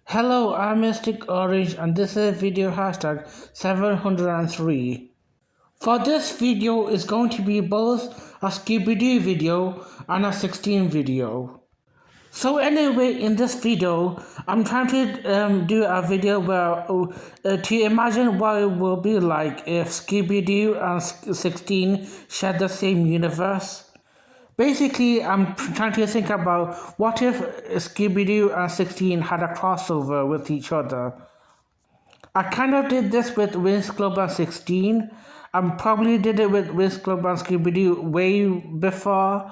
Hello, I'm Mystic Orange and this is video hashtag 703. For this video is going to be both a Scooby-Doo video and a 16 video. So anyway, in this video, I'm trying to do a video where to imagine what it will be like if Scooby-Doo and 16 share the same universe. Basically, I'm trying to think about what if Scooby-Doo and 16 had a crossover with each other. I kind of did this with Winx Club and 16. I probably did it with Winx Club and Scooby-Doo way before.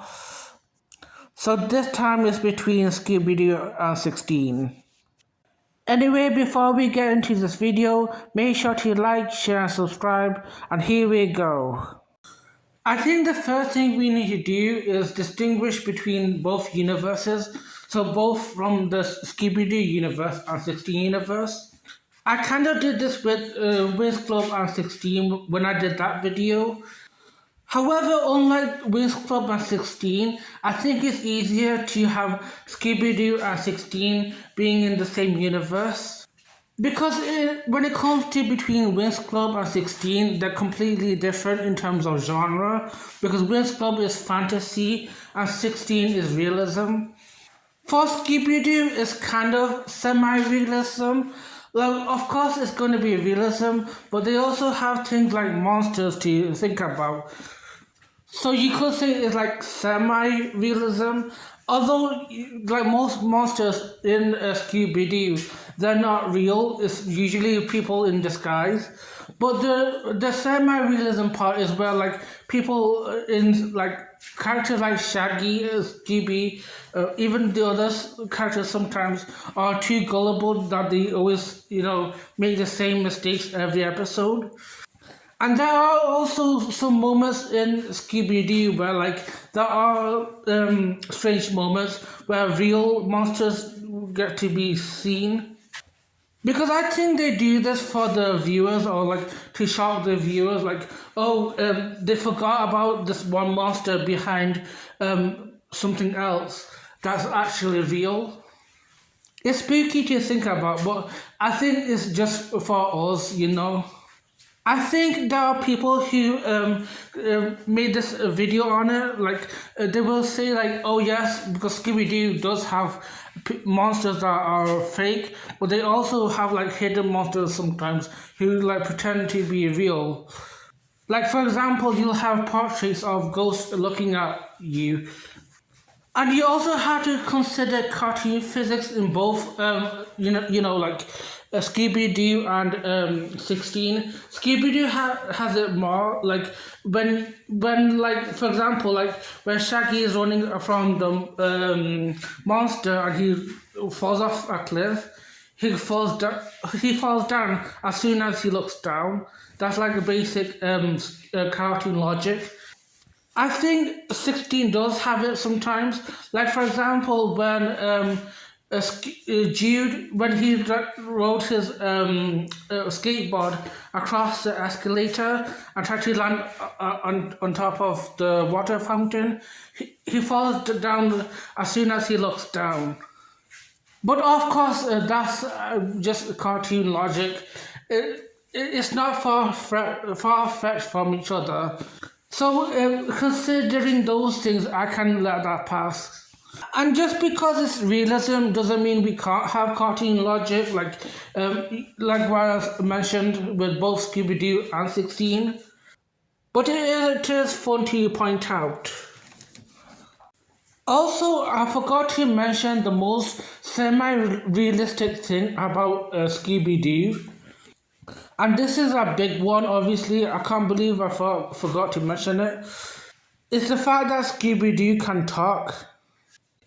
So this time is between Scooby-Doo and 16. Anyway, before we get into this video, make sure to like, share and subscribe, and here we go. I think the first thing we need to do is distinguish between both universes, so both from the Scooby-Doo universe and 16 universe. I kind of did this with Winx Club and 16 when I did that video. However, unlike Winx Club and 16, I think it's easier to have Scooby-Doo and 16 being in the same universe. Because when it comes to between Winx Club and 16, they're completely different in terms of genre. Because Winx Club is fantasy and 16 is realism. For Scooby-Doo, it's kind of semi-realism. Like, of course, it's going to be realism, but they also have things like monsters to think about. So you could say it's like semi-realism. Although, like most monsters in Scooby-Doo, they're not real. It's usually people in disguise. But the semi-realism part is where like people in like characters like Shaggy, Scooby, even the other characters sometimes are too gullible that they always make the same mistakes every episode. And there are also some moments in Scooby-Doo where, like, there are strange moments where real monsters get to be seen. Because I think they do this for the viewers, or like to shock the viewers, like, oh, they forgot about this one monster behind something else that's actually real. It's spooky to think about, but I think it's just for us. I think there are people who made this video on it. Like they will say, like, "Oh yes, because Scooby Doo does have monsters that are fake, but they also have like hidden monsters sometimes who like pretend to be real." Like for example, you'll have portraits of ghosts looking at you. And you also have to consider cartoon physics in both, like Scooby Doo and 16. Scooby Doo has it more. Like like for example, like when Shaggy is running from the monster and he falls off a cliff, he falls down. He falls down as soon as he looks down. That's like a basic cartoon logic. I think 16 does have it sometimes. Like, for example, when Jude, when he rode his skateboard across the escalator and tried to land on top of the water fountain, he falls down as soon as he looks down. But of course, that's just cartoon logic. It's not far-fetched from each other. So, considering those things, I can let that pass. And just because it's realism doesn't mean we can't have cartoon logic, like what I mentioned with both Scooby Doo and 16. But it is fun to point out. Also, I forgot to mention the most semi-realistic thing about Scooby Doo. And this is a big one, obviously. I can't believe I forgot to mention it. It's the fact that Scooby-Doo can talk.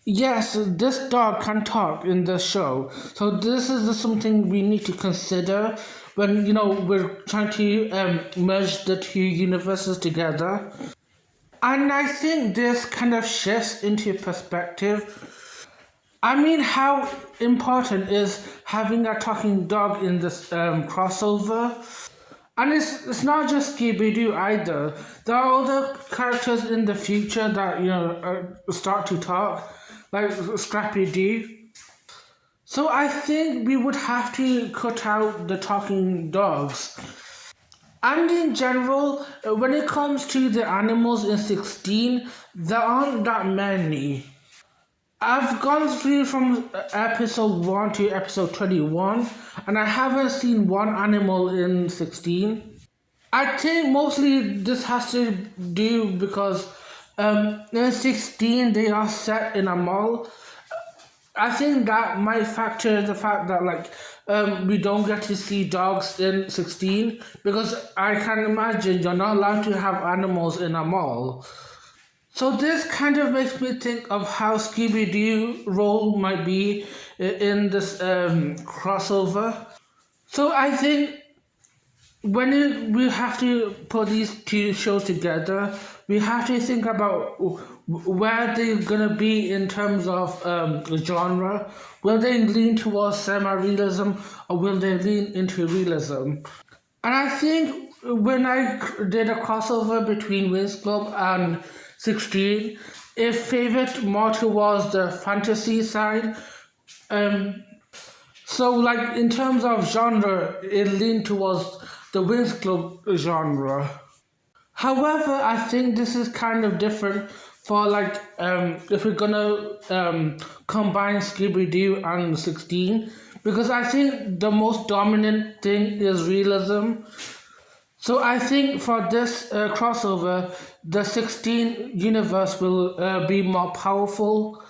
Yes, this dog can talk in the show. So this is something we need to consider when, we're trying to merge the two universes together. And I think this kind of shifts into perspective. I mean, how important is having a talking dog in this crossover? And it's not just Scooby-Doo either. There are other characters in the future that, start to talk, like Scrappy-Doo. So I think we would have to cut out the talking dogs. And in general, when it comes to the animals in 16, there aren't that many. I've gone through from episode 1 to episode 21, and I haven't seen one animal in 16. I think mostly this has to do because in 16 they are set in a mall. I think that might factor the fact that we don't get to see dogs in 16 because I can imagine you're not allowed to have animals in a mall. So this kind of makes me think of how Scooby Doo role might be in this crossover. So I think we have to put these two shows together, we have to think about where they're gonna be in terms of genre. Will they lean towards semi-realism or will they lean into realism? And I think when I did a crossover between Winx Club and 16, it favored more towards the fantasy side. So, like in terms of genre, it leaned towards the Winx Club genre. However, I think this is kind of different for if we're gonna combine Scooby Doo and 16, because I think the most dominant thing is realism. So I think for this crossover, the 16 universe will be more powerful.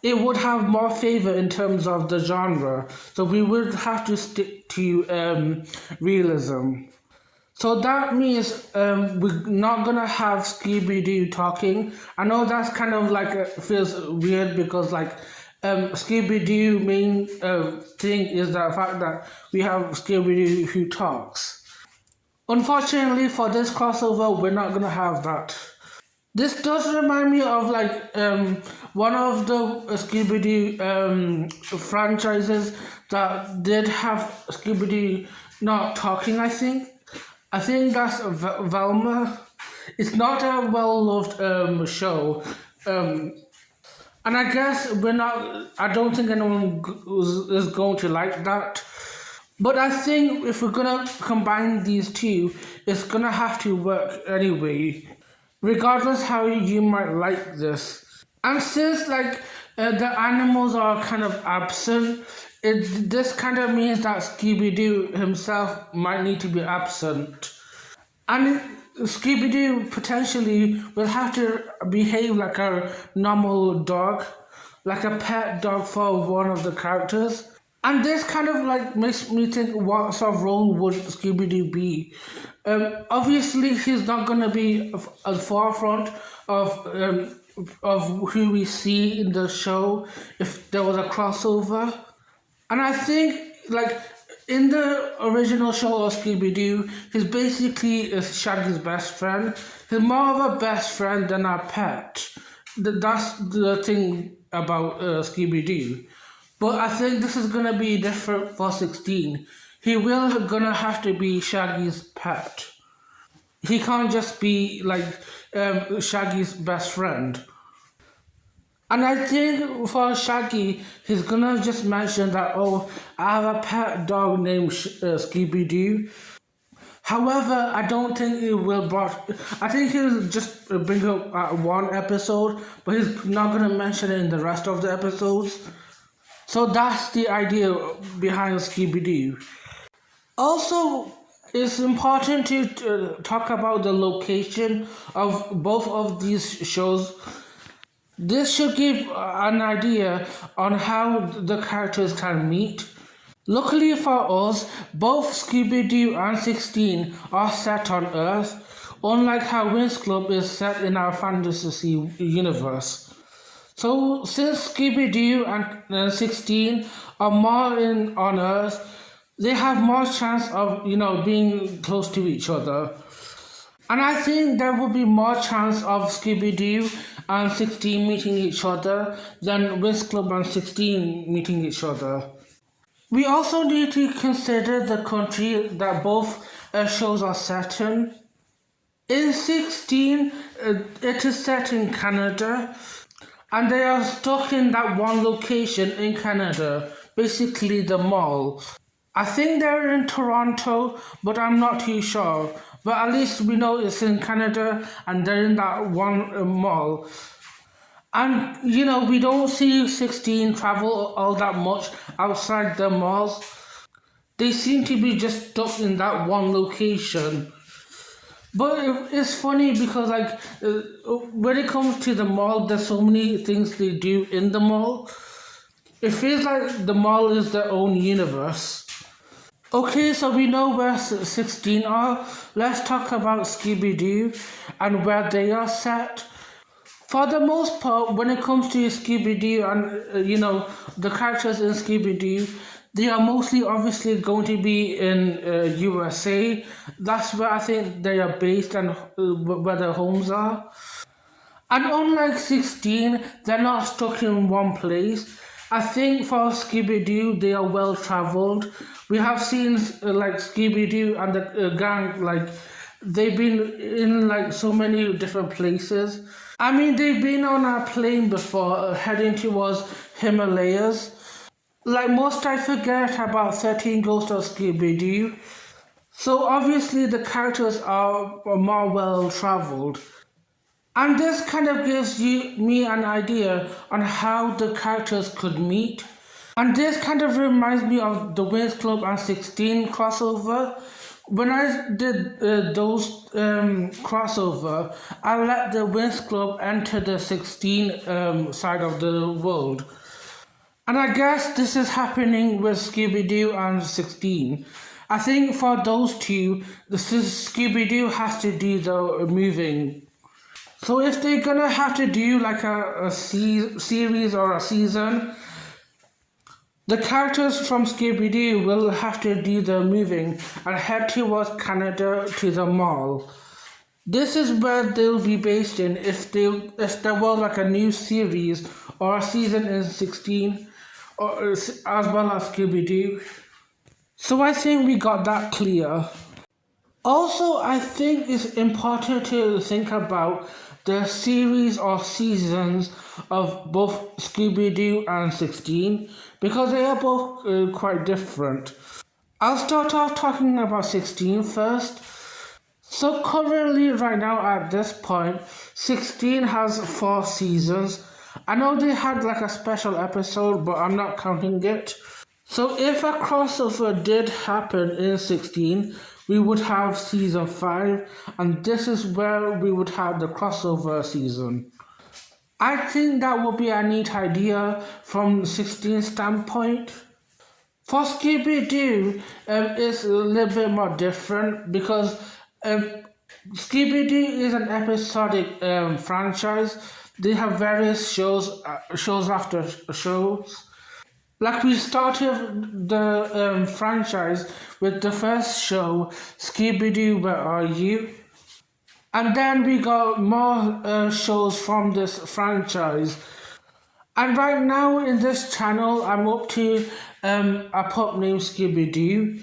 It would have more favor in terms of the genre. So we would have to stick to realism. So that means we're not gonna have Scooby Doo talking. I know that's kind of feels weird because Scooby Doo main thing is the fact that we have Scooby Doo who talks. Unfortunately for this crossover, we're not gonna have that. This does remind me of one of the Scooby Doo franchises that did have Scooby Doo not talking. I think that's Velma. It's not a well loved show, and I guess we're not. I don't think anyone is going to like that. But I think if we're gonna combine these two, it's gonna have to work anyway, regardless how you might like this. And since the animals are kind of absent, this kind of means that Scooby Doo himself might need to be absent, and Scooby Doo potentially will have to behave like a normal dog, like a pet dog for one of the characters. And this kind of makes me think, what sort of role would Scooby Doo be? Obviously, he's not gonna be at the forefront of who we see in the show if there was a crossover. And I think in the original show of Scooby Doo, he's basically Shaggy's best friend. He's more of a best friend than a pet. That's the thing about Scooby Doo. But I think this is gonna be different for 16. He will gonna have to be Shaggy's pet. He can't just be Shaggy's best friend. And I think for Shaggy, he's gonna just mention that, oh, I have a pet dog named Scooby Doo. However, I don't think it will I think he'll just bring up one episode, but he's not gonna mention it in the rest of the episodes. So that's the idea behind Scooby Doo. Also, it's important to talk about the location of both of these shows. This should give an idea on how the characters can meet. Luckily for us, both Scooby Doo and 16 are set on Earth, unlike how Winx Club is set in our fantasy universe. So since Scooby Doo and 16 are more on Earth, they have more chance of being close to each other. And I think there will be more chance of Scooby Doo and 16 meeting each other than Winx Club and 16 meeting each other. We also need to consider the country that both shows are set in. In 16, it is set in Canada, and they are stuck in that one location in Canada basically the mall. I think they're in Toronto, but I'm not too sure. But at least we know it's in Canada and they're in that one mall. And we don't see 16 travel all that much outside the malls. They seem to be just stuck in that one location. But it's funny because, like, when it comes to the mall, there's so many things they do in the mall. It feels like the mall is their own universe. Okay, so we know where 16 are. Let's talk about Scooby Doo and where they are set. For the most part, when it comes to Scooby Doo and the characters in Scooby Doo, they are mostly obviously going to be in USA. That's where I think they are based and where their homes are. And unlike 16, they're not stuck in one place. I think for Scooby Doo, they are well traveled. We have seen like Scooby Doo and the gang, like they've been in like so many different places. I mean, they've been on a plane before, heading towards Himalayas. Like most, I forget about 13 Ghosts of Scooby Doo. So obviously, the characters are more well traveled. And this kind of gives me an idea on how the characters could meet. And this kind of reminds me of the Winx Club and 16 crossover. When I did those crossover, I let the Winx Club enter the 16 side of the world. And I guess this is happening with Scooby-Doo and 16. I think for those two, Scooby-Doo has to do the moving. So if they're gonna have to do like a series or a season, the characters from Scooby-Doo will have to do the moving and head towards Canada to the mall. This is where they'll be based in if there was like a new series or a season in 16 or as well as Scooby-Doo. So I think we got that clear. Also, I think it's important to think about the series or seasons of both Scooby-Doo and 16 because they are both quite different. I'll start off talking about 16 first. So currently, right now at this point, 16 has 4 seasons. I know they had like a special episode, but I'm not counting it. So if a crossover did happen in 16, we would have season 5, and this is where we would have the crossover season. I think that would be a neat idea from 16 standpoint. For Scooby-Doo, it's a little bit more different because Scooby-Doo is an episodic franchise. They have various shows after shows. Like we started the franchise with the first show, Scooby-Doo, Where Are You? And then we got more shows from this franchise. And right now in this channel, I'm up to a pup named Scooby-Doo.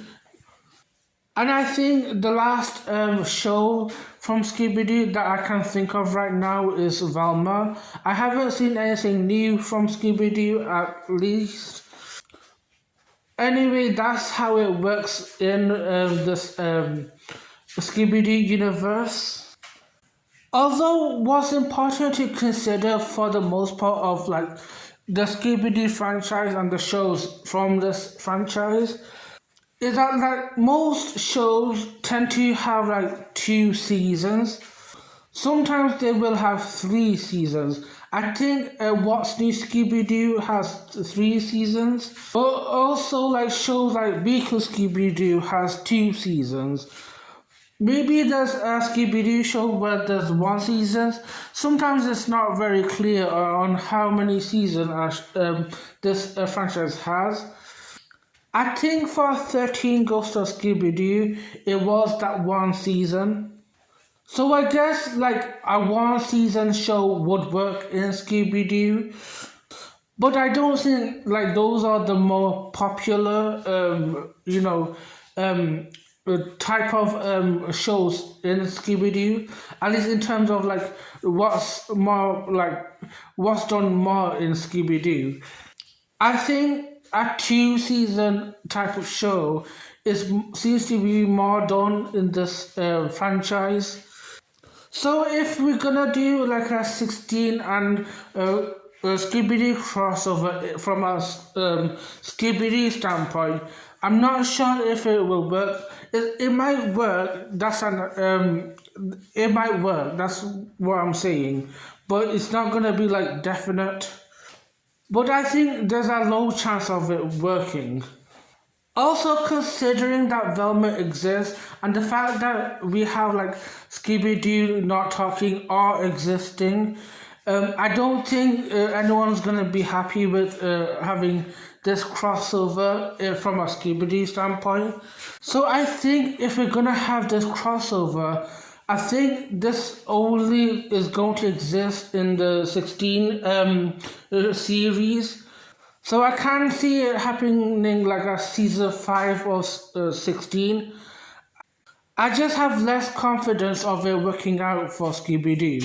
And I think the last show from Scooby-Doo that I can think of right now is Velma. I haven't seen anything new from Scooby-Doo at least. Anyway, that's how it works in this Scooby-Doo universe. Although what's important to consider for the most part of like the Scooby-Doo franchise and the shows from this franchise is that like most shows tend to have like 2 seasons. Sometimes they will have 3 seasons. I think What's New Scooby-Doo has 3 seasons. But also like shows like Because Scooby-Doo has 2 seasons. Maybe there's a Scooby-Doo show where there's 1 season. Sometimes it's not very clear on how many seasons this franchise has. I think for 13 Ghosts of Scooby-Doo, it was that 1 season. So I guess like a 1 season show would work in Scooby-Doo. But I don't think like those are the more popular, type of shows in Scooby-Doo. At least in terms of like what's done more in Scooby-Doo. I think a two-season type of show seems to be more done in this franchise. So if we're gonna do like a 16 and Scooby-Doo crossover from a Scooby-Doo standpoint, I'm not sure if it will work. It might work. It might work. That's what I'm saying, but it's not gonna be like definite. But I think there's a low chance of it working. Also, considering that Velma exists and the fact that we have like Scooby Doo not talking or existing, I don't think anyone's gonna be happy with having this crossover from a Scooby Doo standpoint. So I think if we're gonna have this crossover, I think this only is going to exist in the 16 series. So I can see it happening like a season 5 or 16. I just have less confidence of it working out for Scooby Doo.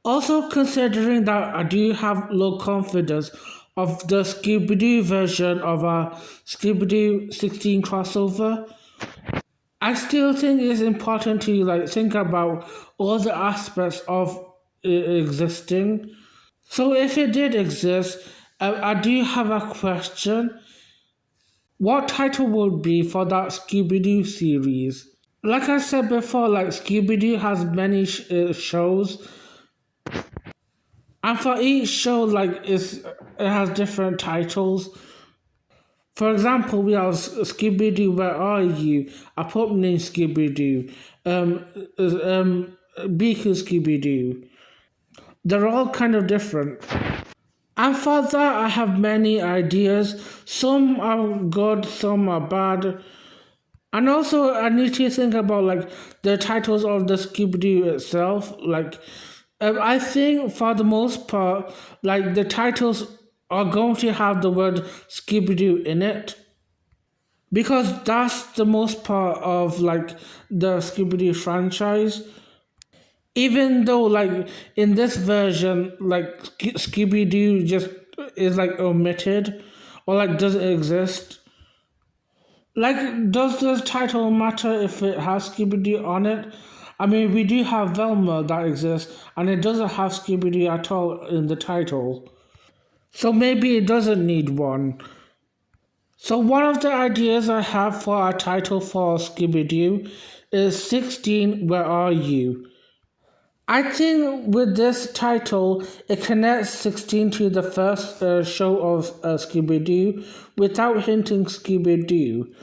Also, considering that I do have low confidence of the Scooby Doo version of a Scooby Doo 16 crossover, I still think it's important to like think about all the aspects of it existing. So if it did exist, I do have a question. What title would be for that Scooby Doo series? Like I said before, like Scooby Doo has many shows, and for each show, it has different titles. For example, we have Scooby Doo, Where Are You? A pup named Scooby Doo, Beaker Scooby Doo. They're all kind of different. And for that, I have many ideas. Some are good, some are bad. And also, I need to think about like the titles of the Scooby Doo itself. I think for the most part, like the titles are going to have the word Scooby Doo in it because that's the most part of like the Scooby Doo franchise. Even though, like in this version, like Scooby Doo just is like omitted or like doesn't exist. Like, does the title matter if it has Scooby Doo on it? I mean, we do have Velma that exists, and it doesn't have Scooby Doo at all in the title. So maybe it doesn't need one. So, one of the ideas I have for a title for Scooby Doo is 16 Where Are You? I think with this title, it connects 16 to the first show of Scooby Doo without hinting Scooby Doo.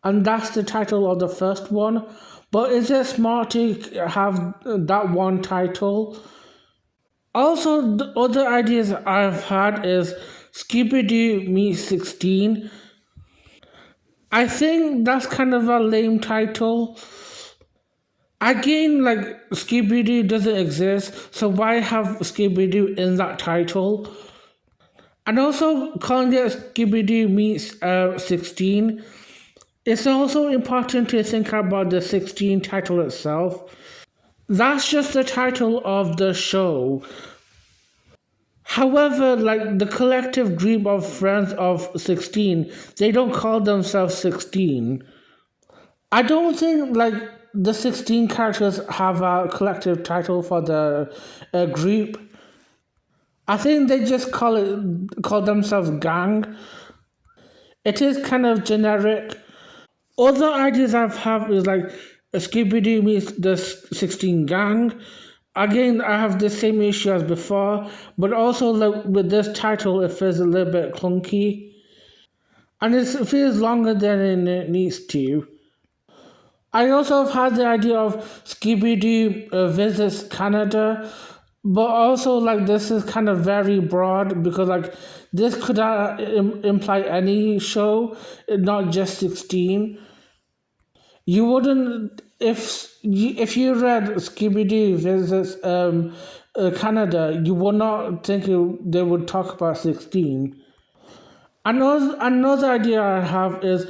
And that's the title of the first one. But is it smart to have that one title? Also, the other ideas I've had is Scooby Doo meets 16. I think that's kind of a lame title. Again, like Scooby Doo doesn't exist, so why have Scooby Doo in that title? And also, calling it Scooby Doo meets 16. It's also important to think about the 16 title itself. That's just the title of the show. However, like the collective group of friends of 16, they don't call themselves 16. I don't think like the 16 characters have a collective title for the group. I think they just call themselves gang. It is kind of generic. Other ideas I've have is like Scooby Doo meets the 16 gang. Again, I have the same issue as before, but also like, with this title, it feels a little bit clunky. And it feels longer than it needs to. I also have had the idea of Scooby Doo visits Canada, but also like this is kind of very broad because like this could imply any show, not just 16. You wouldn't if you read Scooby Doo visits Canada, you would not think they would talk about 16. Another idea I have is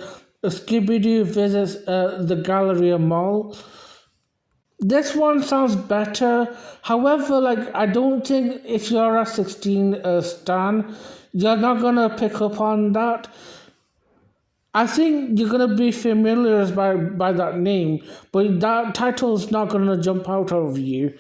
Scooby Doo visits the Galleria Mall. This one sounds better. However, like I don't think if you're a 16 stan, you're not gonna pick up on that. I think you're gonna be familiar by that name, but that title's not gonna jump out of you.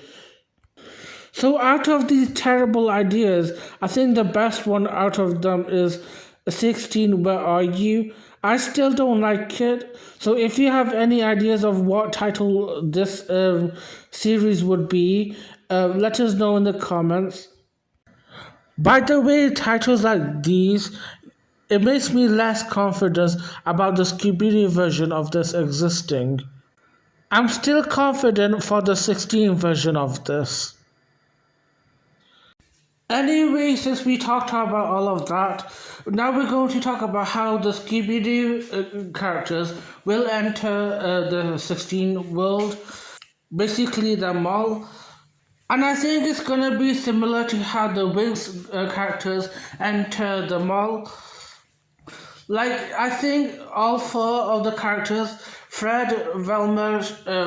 So out of these terrible ideas, I think the best one out of them is 16 Where Are You? I still don't like it. So if you have any ideas of what title this series would be, let us know in the comments. By the way, titles like these, it makes me less confident about the Scooby version of this existing. I'm still confident for the 16 version of this. Anyway, since we talked about all of that, now we're going to talk about how the Scooby Doo characters will enter the 16 world, basically the mall. And I think it's gonna be similar to how the Winx characters enter the mall. Like, I think all four of the characters, Fred, Velma,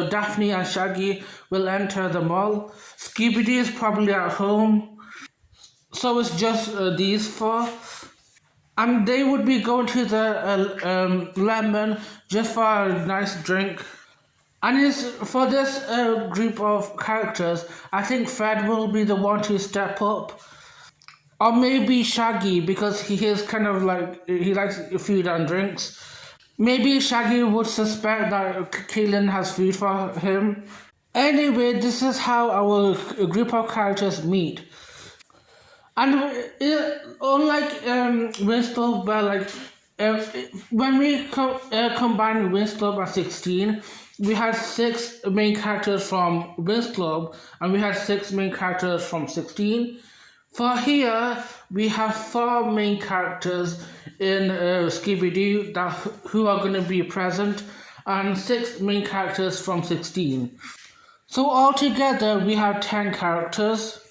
Daphne, and Shaggy, will enter the mall. Scooby Doo is probably at home. So it's just these four. And they would be going to the lemon just for a nice drink. And it's, for this group of characters, I think Fred will be the one to step up. Or maybe Shaggy, because he is kind of like, he likes food and drinks. Maybe Shaggy would suspect that Kaylin has food for him. Anyway, this is how our group of characters meet. And unlike Winx where like uh, when we combine Winx and 16, we had six main characters from Winx and we had six main characters from 16. For here, we have four main characters in Scooby Doo that who are going to be present, and six main characters from 16. So altogether, we have 10 characters.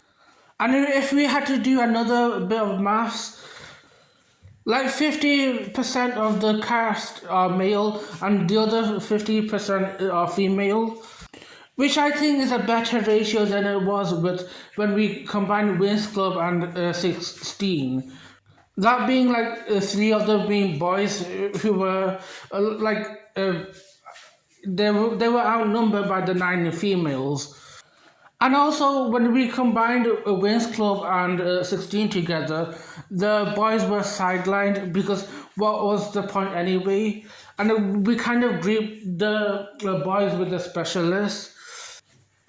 And if we had to do another bit of maths, like 50% of the cast are male and the other 50% are female, which I think is a better ratio than it was with when we combined Winx Club and 16. That being like three of them being boys who were like they were outnumbered by the nine females. And also, when we combined Winx Club and 16 together, the boys were sidelined because what was the point anyway? And we kind of grouped the boys with the specialists.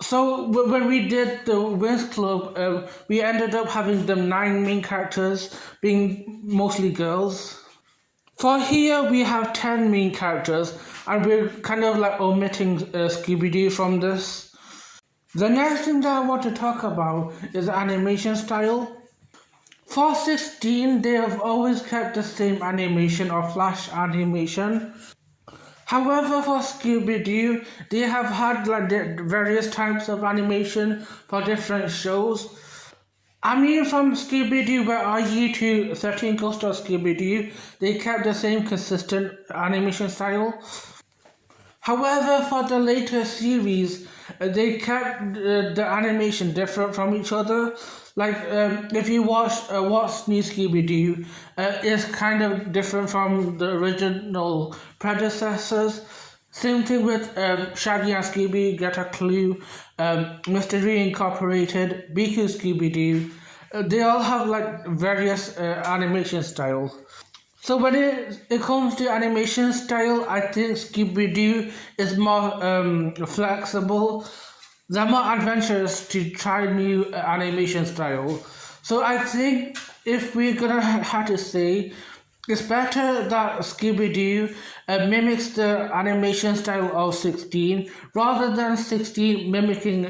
So when we did the Winx Club, we ended up having the nine main characters being mostly girls. For here, we have 10 main characters, and we're kind of like omitting Scooby Doo from this. The next thing that I want to talk about is animation style. For 16, they have always kept the same animation or flash animation. However, for Scooby Doo, they have had like various types of animation for different shows. I mean, from Scooby Doo Where Are You to 13 Ghosts of Scooby Doo, they kept the same consistent animation style. However, for the later series, they kept the animation different from each other. Like, if you watch What's New Scooby Doo, it's kind of different from the original predecessors. Same thing with Shaggy and Scooby Get a Clue, Mystery Incorporated, BQ Scooby Doo. They all have like various animation styles. So when it comes to animation style, I think Scooby Doo is more flexible. They're more adventurous to try new animation style. So I think if we're gonna have to say, it's better that Scooby Doo mimics the animation style of 16 rather than 16 mimicking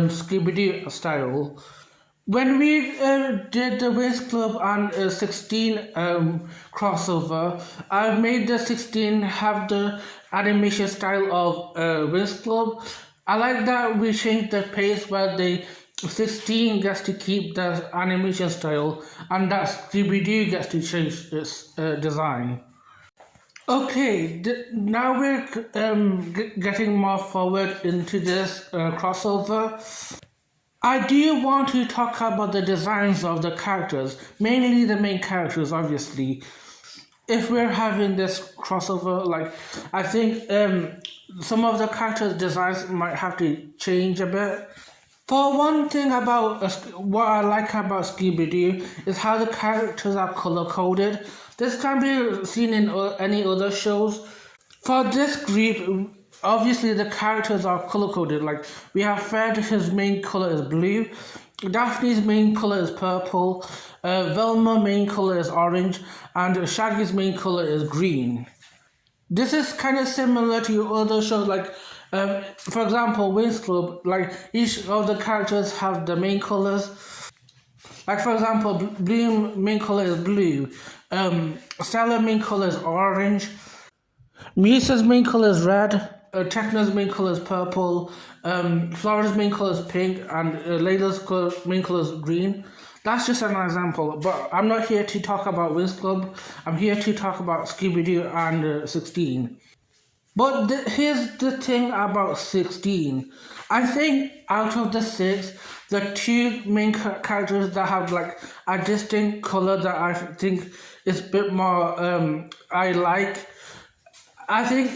Scooby Doo style. When we did the Winx Club and 16 crossover, I made the 16 have the animation style of Winx Club. I like that we changed the pace where the 16 gets to keep the animation style and that Scooby Doo gets to change its design. Okay, now we're getting more forward into this crossover. I do want to talk about the designs of the characters, mainly the main characters, obviously. If we're having this crossover, like, I think some of the characters' designs might have to change a bit. For one thing about what I like about Scooby Doo is how the characters are color coded. This can be seen in any other shows. For this group, obviously the characters are color coded. Like we have Fred, his main color is blue. Daphne's main color is purple. Velma main color is orange, and Shaggy's main color is green. This is kind of similar to other shows, like, for example, Winx Club. Like each of the characters have the main colors. Like for example, Bloom main color is blue. Stella main color is orange. Musa's main color is red. Techno's main color is purple. Flora's main color is pink, and Layla's main color is green. That's just an example, but I'm not here to talk about Winx Club. I'm here to talk about Scooby Doo and 16. But here's the thing about 16. I think out of the six, the two main characters that have like a distinct color that I think is a bit more I like. I think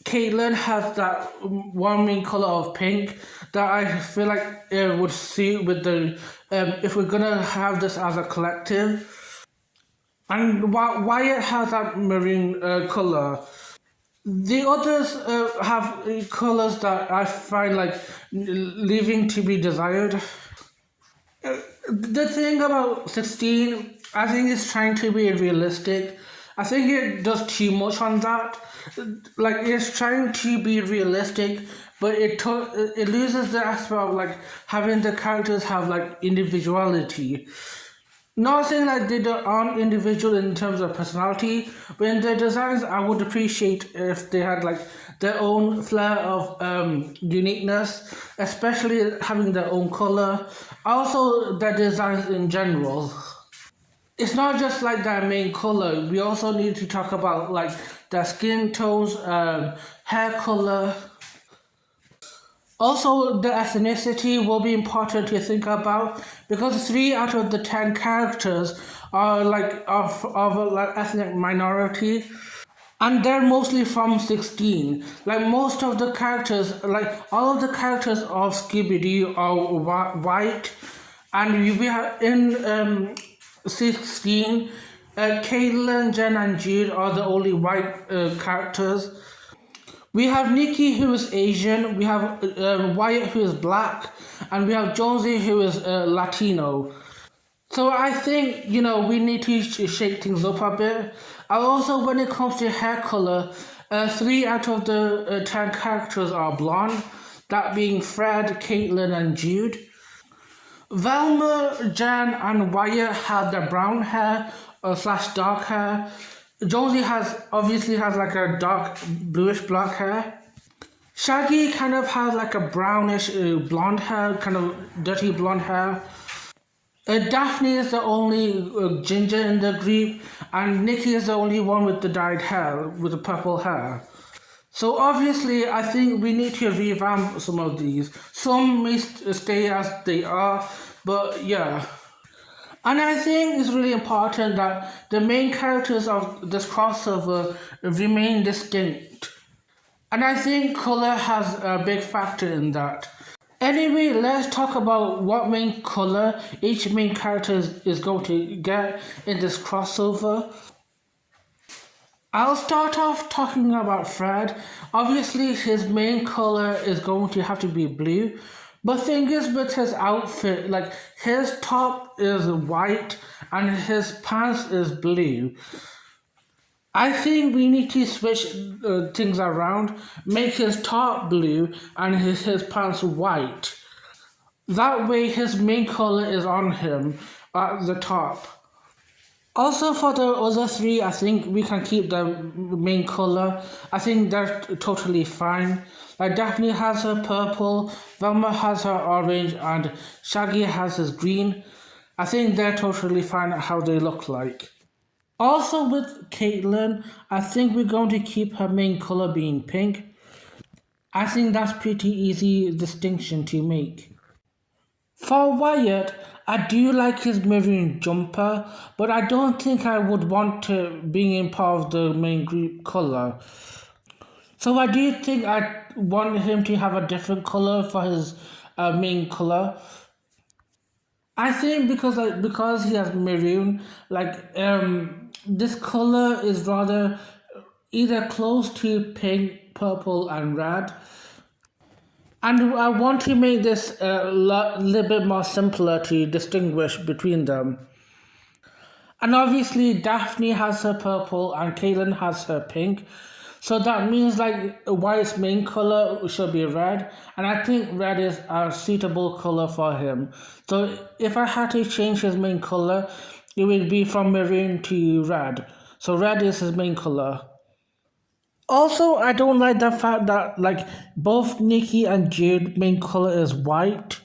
Caitlyn has that one main color of pink that I feel like it would suit with the if we're gonna have this as a collective. And Wyatt has that marine color. The others have colors that I find like leaving to be desired. The thing about 16, I think it's trying to be realistic. I think it does too much on that. Like it's trying to be realistic, but it loses the aspect of like having the characters have like individuality. Not saying like they aren't individual in terms of personality, but in their designs, I would appreciate if they had like their own flair of uniqueness, especially having their own color. Also, their designs in general. It's not just like their main color. We also need to talk about like their skin tones, hair color. Also, the ethnicity will be important to think about because 3 out of the 10 characters are like of like ethnic minority, and they're mostly from 16. Like most of the characters, like all of the characters of Scooby Doo are white, and we have in 16, Caitlin, Jen, and Jude are the only white characters. We have Nikki who is Asian, we have Wyatt who is black, and we have Jonesy who is Latino. So I think, we need to shake things up a bit. And also when it comes to hair color, 3 out of the 10 characters are blonde, that being Fred, Caitlin, and Jude. Velma, Jan, and Wyatt have the brown hair slash dark hair. Jonesy obviously has like a dark bluish black hair. Shaggy kind of has like a brownish blonde hair, kind of dirty blonde hair. Daphne is the only ginger in the group, and Nikki is the only one with the dyed hair, with the purple hair. So obviously, I think we need to revamp some of these. Some may stay as they are, but yeah. And I think it's really important that the main characters of this crossover remain distinct. And I think color has a big factor in that. Anyway, let's talk about what main color each main character is going to get in this crossover. I'll start off talking about Fred. Obviously, his main color is going to have to be blue. But thing is with his outfit, like his top is white and his pants is blue. I think we need to switch things around, make his top blue and his pants white. That way his main color is on him at the top. Also for the other three, I think we can keep the main color. I think they're totally fine. Like Daphne has her purple, Velma has her orange, and Shaggy has his green. I think they're totally fine at how they look like. Also with Caitlyn, I think we're going to keep her main color being pink. I think that's pretty easy distinction to make. For Wyatt, I do like his maroon jumper, but I don't think I would want to being in part of the main group color. So I do think I want him to have a different color for his main color. I think because he has maroon, this color is rather either close to pink, purple, and red. And I want to make this a little bit more simpler to distinguish between them. And obviously, Daphne has her purple and Kaylin has her pink. So that means like Wyatt's main color should be red, and I think red is a suitable color for him. So if I had to change his main color, it would be from maroon to red. So red is his main color. Also, I don't like the fact that like both Nikki and Jude main color is white.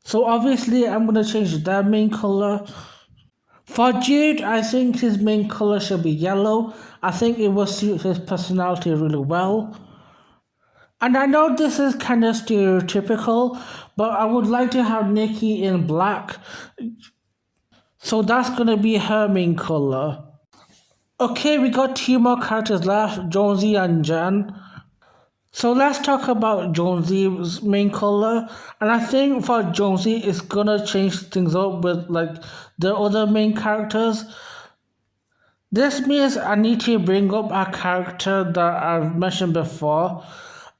So obviously, I'm gonna change their main color. For Jude, I think his main color should be yellow. I think it will suit his personality really well. And I know this is kind of stereotypical, but I would like to have Nikki in black. So that's gonna be her main color. Okay, we got two more characters left, Jonesy and Jen. So let's talk about Jonesy's main color. And I think for Jonesy, it's gonna change things up with like the other main characters. This means I need to bring up a character that I've mentioned before,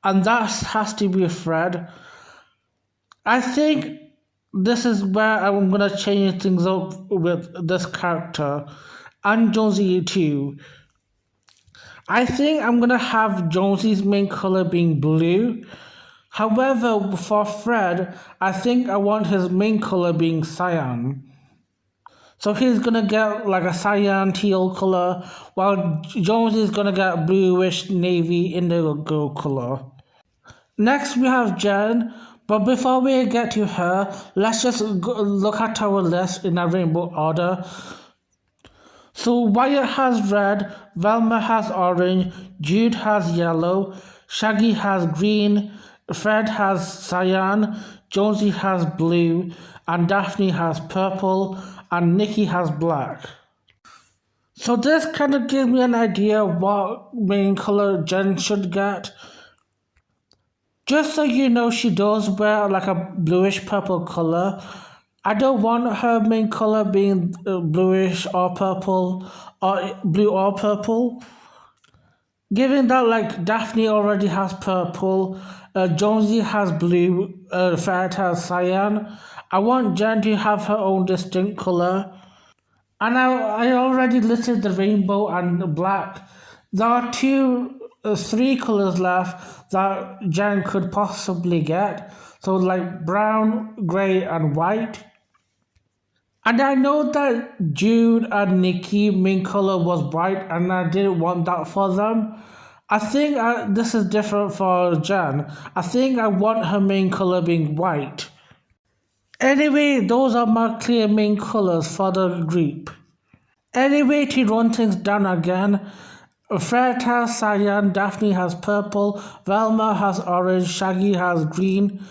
and that has to be Fred. I think this is where I'm gonna change things up with this character and Jonesy too. I think I'm gonna have Jonesy's main color being blue. However, for Fred, I think I want his main color being cyan. So he's gonna get like a cyan teal color, while Jones is gonna get bluish navy indigo color. Next we have Jen, but before we get to her, let's just look at our list in a rainbow order. So Wyatt has red, Velma has orange, Jude has yellow, Shaggy has green, Fred has cyan, Jonesy has blue, and Daphne has purple, and Nikki has black. So this kind of gives me an idea what main color Jen should get. Just so you know, she does wear like a bluish purple color. I don't want her main color being bluish or purple or blue or purple. Given that like Daphne already has purple, Jonesy has blue, Fred has cyan, I want Jen to have her own distinct color. And I already listed the rainbow and black. There are three colors left that Jen could possibly get. So like brown, grey, and white. And I know that Jude and Nikki main color was white, and I didn't want that for them. I think this is different for Jen. I think I want her main color being white. Anyway, those are my clear main colors for the group. Anyway, to run things down again, Fred has cyan, Daphne has purple, Velma has orange, Shaggy has green,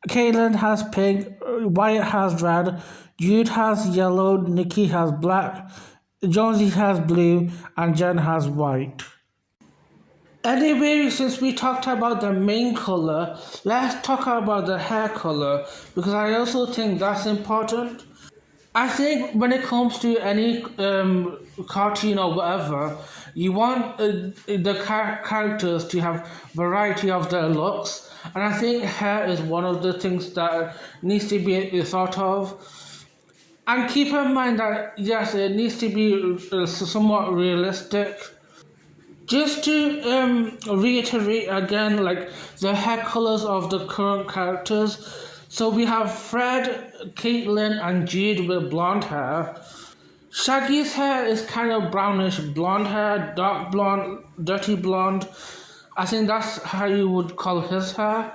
Kaylin has pink, Wyatt has red, Jude has yellow, Nikki has black, Jonesy has blue, and Jen has white. Anyway, since we talked about the main color, let's talk about the hair color because I also think that's important. I think when it comes to any cartoon or whatever, you want the characters to have variety of their looks, and I think hair is one of the things that needs to be thought of. And keep in mind that yes, it needs to be somewhat realistic. Just to reiterate again, like the hair colors of the current characters. So we have Fred, Caitlin, and Jude with blonde hair. Shaggy's hair is kind of brownish blonde hair, dark blonde, dirty blonde. I think that's how you would call his hair.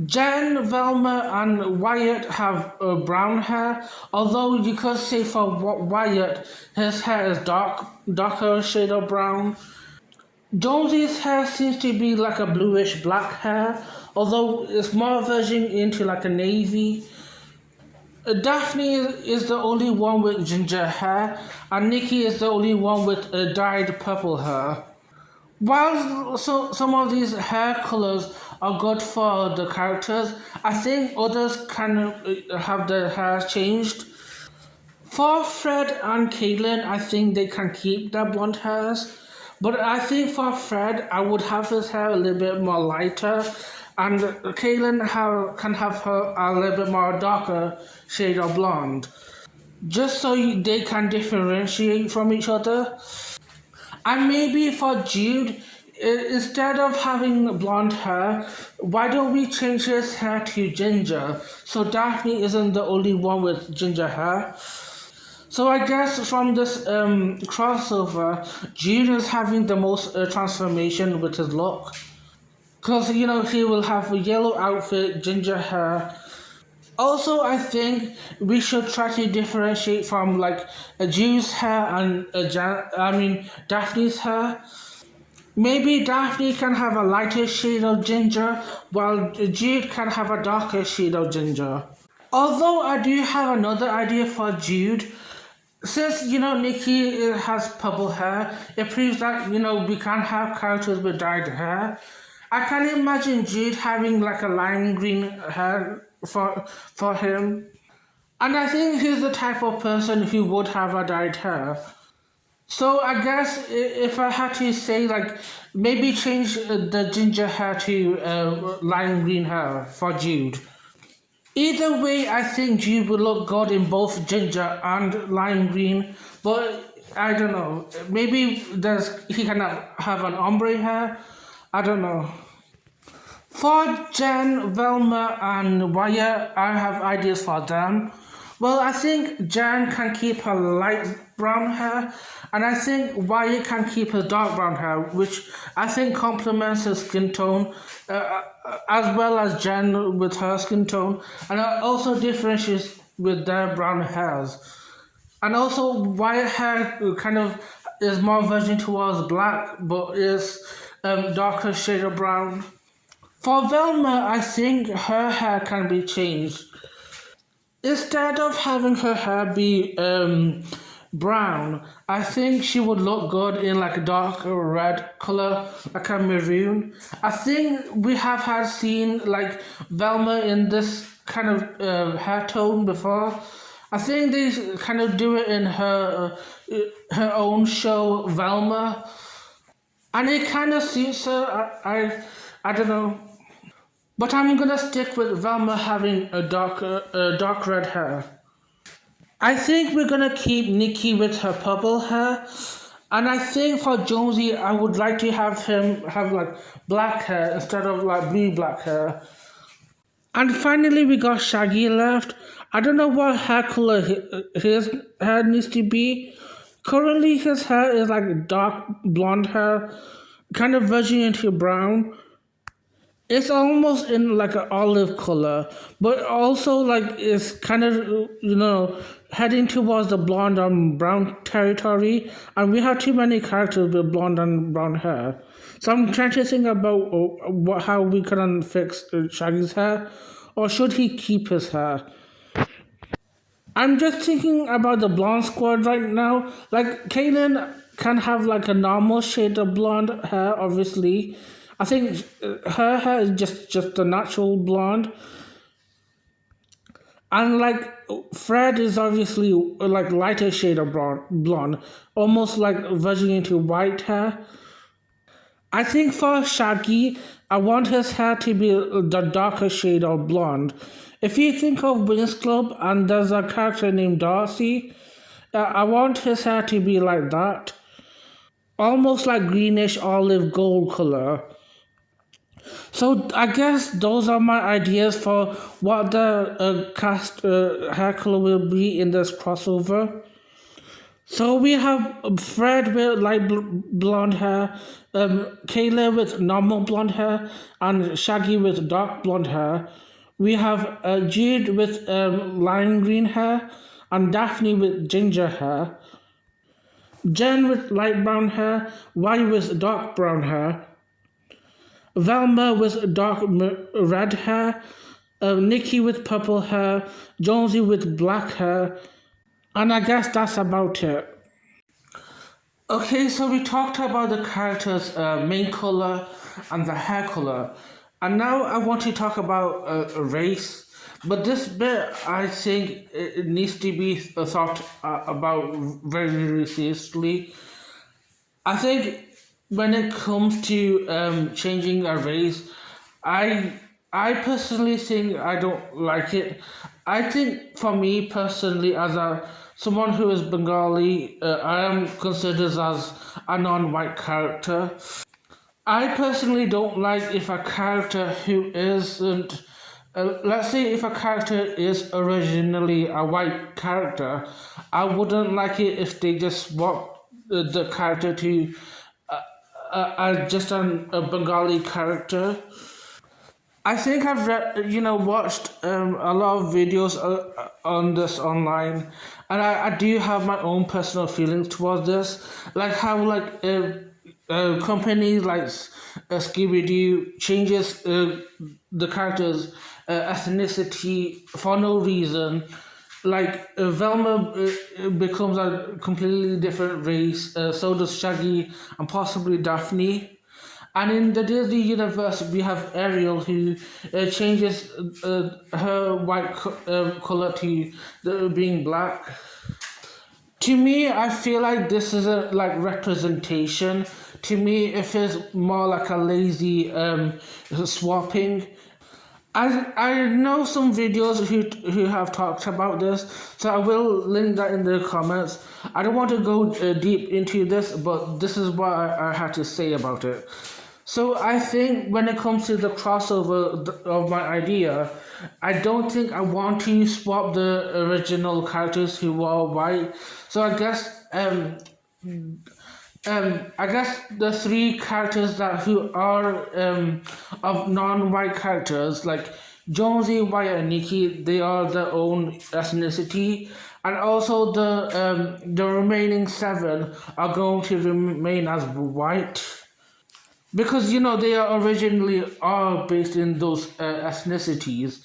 Jen, Velma, and Wyatt have brown hair, although you could say for Wyatt, his hair is darker shade of brown. Jonesy's hair seems to be like a bluish black hair, although it's more verging into like a navy. Daphne is the only one with ginger hair, and Nikki is the only one with dyed purple hair. While some of these hair colors are good for the characters, I think others can have their hair changed. For Fred and Caitlin, I think they can keep their blonde hairs. But I think for Fred, I would have his hair a little bit more lighter, and Caitlin can have her a little bit more darker shade of blonde, just so they can differentiate from each other. And maybe for Jude, instead of having blonde hair, why don't we change his hair to ginger? So Daphne isn't the only one with ginger hair. So I guess from this crossover, Jude is having the most transformation with his look. Because, he will have a yellow outfit, ginger hair. Also, I think we should try to differentiate from like a Jude's hair and Daphne's hair. Maybe Daphne can have a lighter shade of ginger, while Jude can have a darker shade of ginger. Although I do have another idea for Jude. Since Nikki has purple hair, it proves that we can have characters with dyed hair. I can imagine Jude having like a lime green hair for him, and I think he's the type of person who would have a dyed hair. So I guess if I had to say like maybe change the ginger hair to lime green hair for Jude. Either way, I think Jude would look good in both ginger and lime green, but I don't know. Maybe he can have an ombre hair. I don't know. For Jen, Velma, and Wyatt, I have ideas for them. Well, I think Jen can keep her light brown hair, and I think Wyatt can keep her dark brown hair, which I think complements his skin tone, as well as Jen with her skin tone, and it also differentiates with their brown hairs. And also, Wyatt hair kind of is more verging towards black, but is darker shade of brown. For Velma, I think her hair can be changed. Instead of having her hair be brown, I think she would look good in like a dark red color, like a maroon. I think we have had seen like Velma in this kind of hair tone before. I think they kind of do it in her own show, Velma, and it kind of suits her. I don't know. But I'm gonna stick with Velma having a dark red hair. I think we're gonna keep Nikki with her purple hair, and I think for Jonesy, I would like to have him have like black hair instead of like blue black hair. And finally, we got Shaggy left. I don't know what hair color his hair needs to be. Currently, his hair is like dark blonde hair, kind of verging into brown. It's almost in like an olive color, but also like it's kind of heading towards the blonde and brown territory. And we have too many characters with blonde and brown hair, so I'm trying to think about how we can fix Shaggy's hair, or should he keep his hair? I'm just thinking about the blonde squad right now. Like Kanan can have like a normal shade of blonde hair, obviously. I think her hair is just a natural blonde. And like Fred is obviously like lighter shade of blonde, almost like verging into white hair. I think for Shaggy, I want his hair to be the darker shade of blonde. If you think of Winx Club and there's a character named Darcy, I want his hair to be like that. Almost like greenish olive gold color. So I guess those are my ideas for what the cast hair color will be in this crossover. So we have Fred with light blonde hair, Kayla with normal blonde hair, and Shaggy with dark blonde hair. We have Jude with lime green hair, and Daphne with ginger hair. Jen with light brown hair, Y with dark brown hair, Velma with red hair, Nikki with purple hair, Jonesy with black hair, and I guess that's about it. Okay, so we talked about the character's main color and the hair color, and now I want to talk about race. But this bit, I think, it needs to be thought about very, very seriously. I think when it comes to changing a race, I I personally think I don't like it. I think for me personally, as a someone who is Bengali, I am considered as a non-white character. I personally don't like if a character who isn't, let's say if a character is originally a white character, I wouldn't like it if they just swap the character to just a Bengali character. I think I've watched a lot of videos on this online, and I do have my own personal feelings towards this, like how companies like Scooby Doo changes the character's ethnicity for no reason. Like Velma becomes a completely different race. So does Shaggy and possibly Daphne. And in the Disney universe, we have Ariel who changes her white color to being black. To me, I feel like this isn't like representation. To me, it feels more like a lazy swapping. I know some videos who have talked about this, so I will link that in the comments. I don't want to go deep into this, but this is what I had to say about it. So I think when it comes to the crossover of my idea, I don't think I want to swap the original characters who were white. So I guess the three characters that who are of non-white characters like Jonesy, Wyatt, and Nikki, they are their own ethnicity, and also the remaining seven are going to remain as white because they are originally are based in those ethnicities.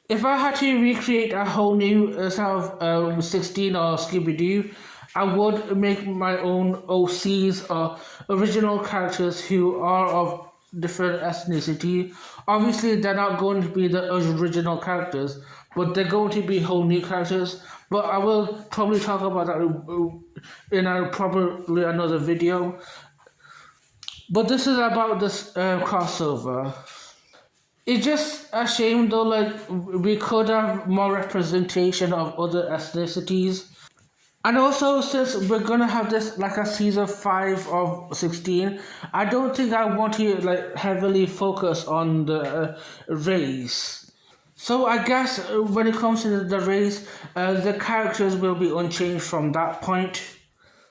If I had to recreate a whole new set of 16 or Scooby Doo, I would make my own OCs or original characters who are of different ethnicity. Obviously, they're not going to be the original characters, but they're going to be whole new characters. But I will probably talk about that in probably another video. But this is about this crossover. It's just a shame though, like we could have more representation of other ethnicities. And also, since we're gonna have this like a season 5 of 16, I don't think I want to like heavily focus on the race. So I guess when it comes to the race, the characters will be unchanged from that point.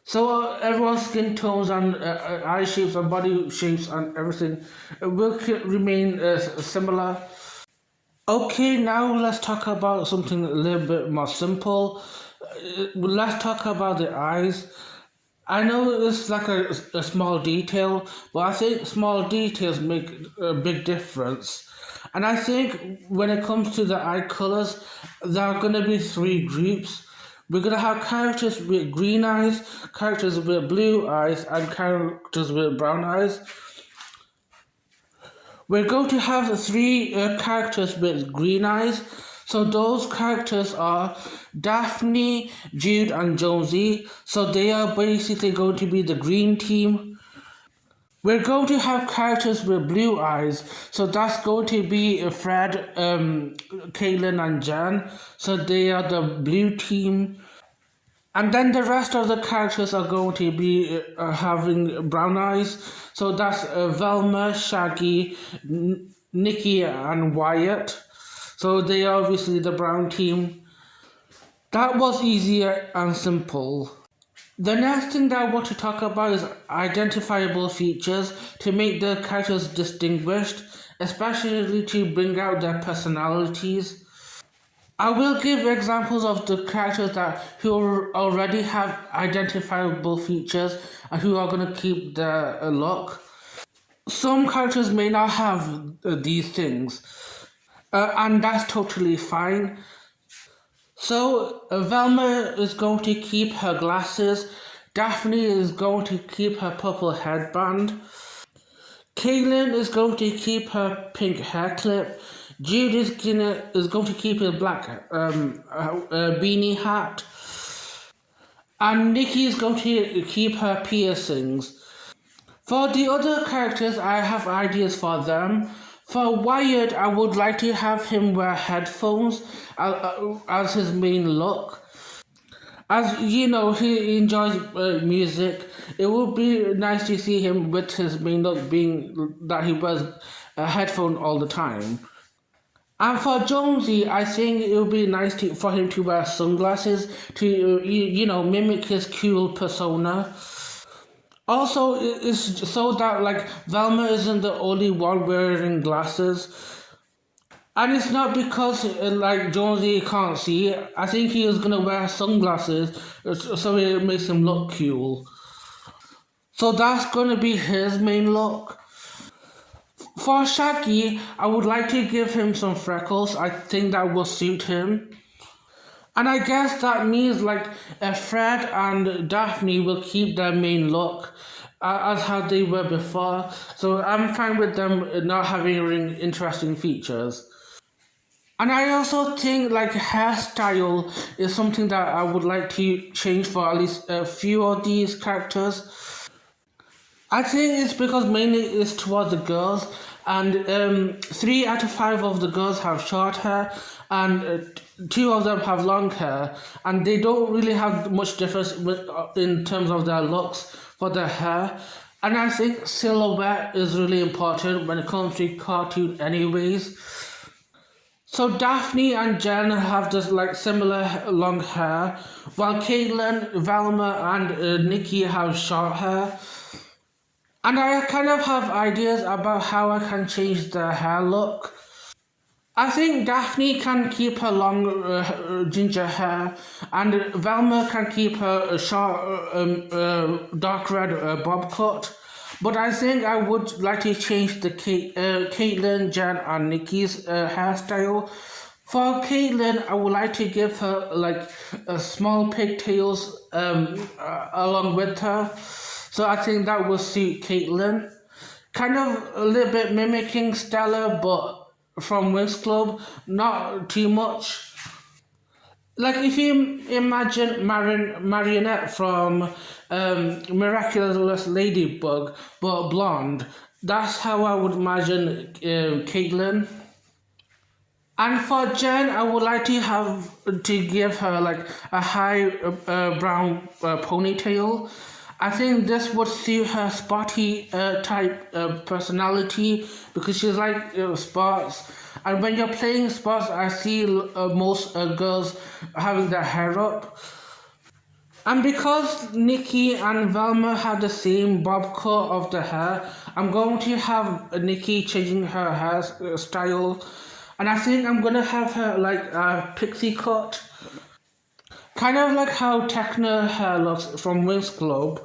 So everyone's skin tones and eye shapes and body shapes and everything will remain similar. Okay, now let's talk about something a little bit more simple. Let's talk about the eyes. I know it's like a small detail, but I think small details make a big difference. And I think when it comes to the eye colors, there are going to be three groups. We're going to have characters with green eyes, characters with blue eyes, and characters with brown eyes. We're going to have three characters with green eyes. So those characters are Daphne, Jude, and Jonesy. So they are basically going to be the green team. We're going to have characters with blue eyes. So that's going to be Fred, Kaylin, and Jan. So they are the blue team. And then the rest of the characters are going to be having brown eyes. So that's Velma, Shaggy, Nikki, and Wyatt. So they are obviously the brown team. That was easier and simple. The next thing that I want to talk about is identifiable features to make the characters distinguished, especially to bring out their personalities. I will give examples of the characters that who already have identifiable features and who are going to keep their look. Some characters may not have these things, and that's totally fine. So, Velma is going to keep her glasses, Daphne is going to keep her purple headband, Caitlin is going to keep her pink hair clip, Jude is going to keep his black beanie hat, and Nikki is going to keep her piercings. For the other characters, I have ideas for them. For Wyatt, I would like to have him wear headphones as his main look. As you know, he enjoys music. It would be nice to see him with his main look being that he wears a headphone all the time. And for Jonesy, I think it would be nice for him to wear sunglasses to, mimic his cool persona. Also, it's so that like Velma isn't the only one wearing glasses, and it's not because like Jonesy can't see. I think he is gonna wear sunglasses so it makes him look cool. So that's gonna be his main look. For Shaggy, I would like to give him some freckles. I think that will suit him. And I guess that means like Fred and Daphne will keep their main look as how they were before. So I'm fine with them not having interesting features. And I also think like hairstyle is something that I would like to change for at least a few of these characters. I think it's because mainly it's towards the girls, and 3 out of 5 of the girls have short hair, and 2 of them have long hair, and they don't really have much difference in terms of their looks for their hair. And I think silhouette is really important when it comes to cartoon, anyways. So Daphne and Jen have this like similar long hair, while Caitlin, Velma, and Nikki have short hair. And I kind of have ideas about how I can change their hair look. I think Daphne can keep her long ginger hair, and Velma can keep her short dark red bob cut. But I think I would like to change the Caitlin, Jen, and Nikki's hairstyle. For Caitlin, I would like to give her like small pigtails along with her. So I think that will suit Caitlin. Kind of a little bit mimicking Stella, but from Winx Club, not too much. Like if you imagine Marionette from Miraculous Ladybug, but blonde, that's how I would imagine Caitlin. And for Jen, I would like to give her like a high brown ponytail. I think this would suit her spotty type personality because she's like spots. And when you're playing sports, I see most girls having their hair up. And because Nikki and Velma have the same bob cut of the hair, I'm going to have Nikki changing her hairstyle. And I think I'm going to have her like a pixie cut. Kind of like how Techno hair looks from Winx Club.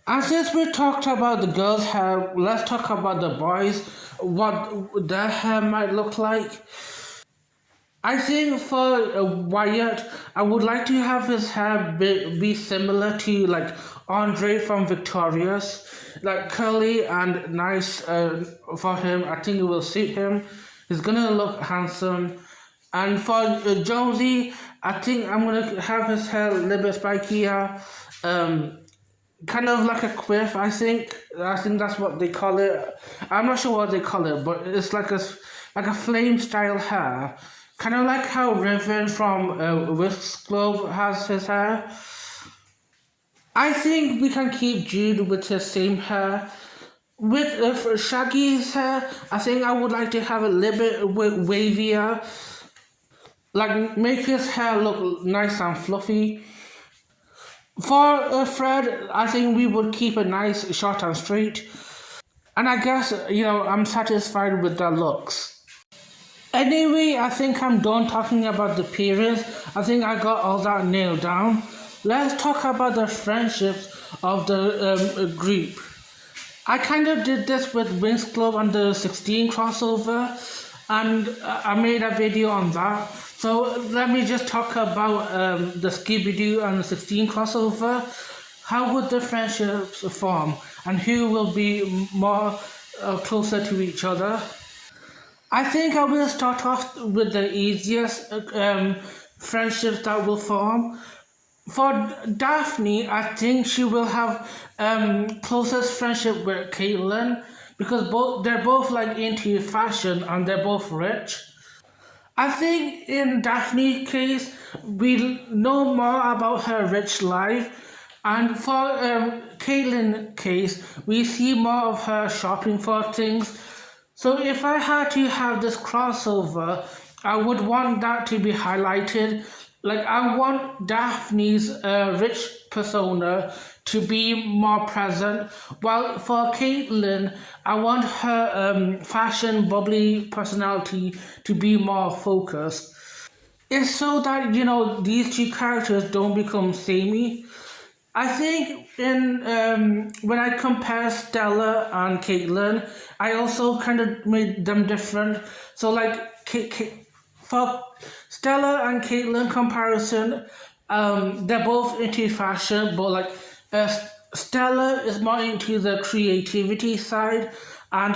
And since we talked about the girls' hair, let's talk about the boys, what their hair might look like. I think for Wyatt, I would like to have his hair be similar to like Andre from Victorious, like curly and nice for him. I think it will suit him. He's gonna look handsome. And for Jonesy, I think I'm gonna have his hair a little bit spikier, kind of like a quiff. I think that's what they call it. I'm not sure what they call it, but it's like a flame style hair. Kind of like how Riven from Winx Club has his hair. I think we can keep Jude with his same hair. With Shaggy's hair, I think I would like to have a little bit wavier. Like make his hair look nice and fluffy. For Fred, I think we would keep it nice, short and straight. And I guess, I'm satisfied with the looks. Anyway, I think I'm done talking about the periods. I think I got all that nailed down. Let's talk about the friendships of the group. I kind of did this with Wings Club and the 16 crossover, and I made a video on that. So let me just talk about the Scooby Doo and the 16 crossover. How would the friendships form, and who will be more closer to each other? I think I will start off with the easiest friendships that will form. For Daphne, I think she will have closest friendship with Caitlin because they're both like into fashion and they're both rich. I think in Daphne's case, we know more about her rich life, and for Caitlin's case, we see more of her shopping for things. So if I had to have this crossover, I would want that to be highlighted. Like I want Daphne's rich persona to be more present, while for Caitlyn, I want her fashion bubbly personality to be more focused. It's so that these two characters don't become samey. I think in when I compare Stella and Caitlyn, I also kind of made them different. So like for Stella and Caitlyn comparison, they're both into fashion, but like uh, Stella is more into the creativity side, and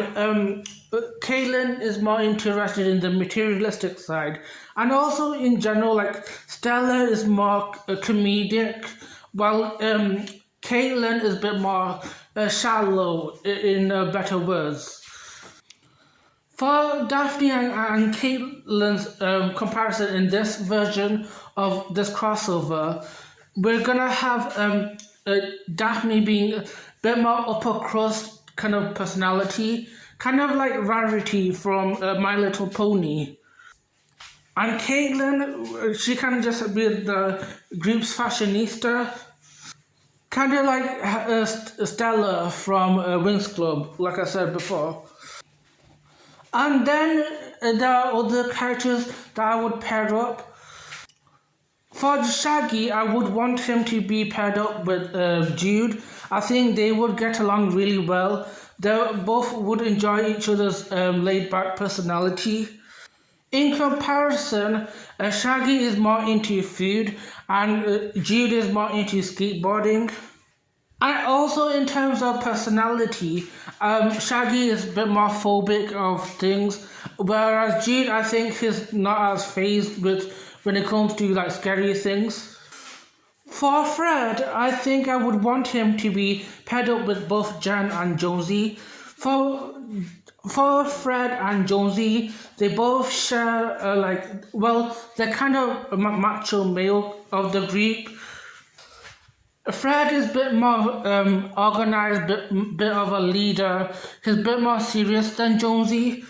Caitlyn is more interested in the materialistic side, and also in general, like Stella is more comedic, while Caitlyn is a bit more shallow, in better words. For Daphne and Caitlin's comparison in this version of this crossover, we're gonna have Daphne being a bit more upper crust kind of personality, kind of like Rarity from My Little Pony. And Caitlin, she can just be the group's fashionista, kind of like Stella from Wings Club, like I said before. And then there are other characters that I would pair up. For Shaggy, I would want him to be paired up with Jude. I think they would get along really well. They both would enjoy each other's laid back personality. In comparison, Shaggy is more into food and Jude is more into skateboarding. And also in terms of personality, Shaggy is a bit more phobic of things, whereas Jude, I think, is not as phased with when it comes to like scary things. For Fred, I think I would want him to be paired up with both Jen and Josie. For Fred and Josie, they both share they're kind of macho male of the group. Fred is a bit more organized, bit of a leader. He's a bit more serious than Jonesy.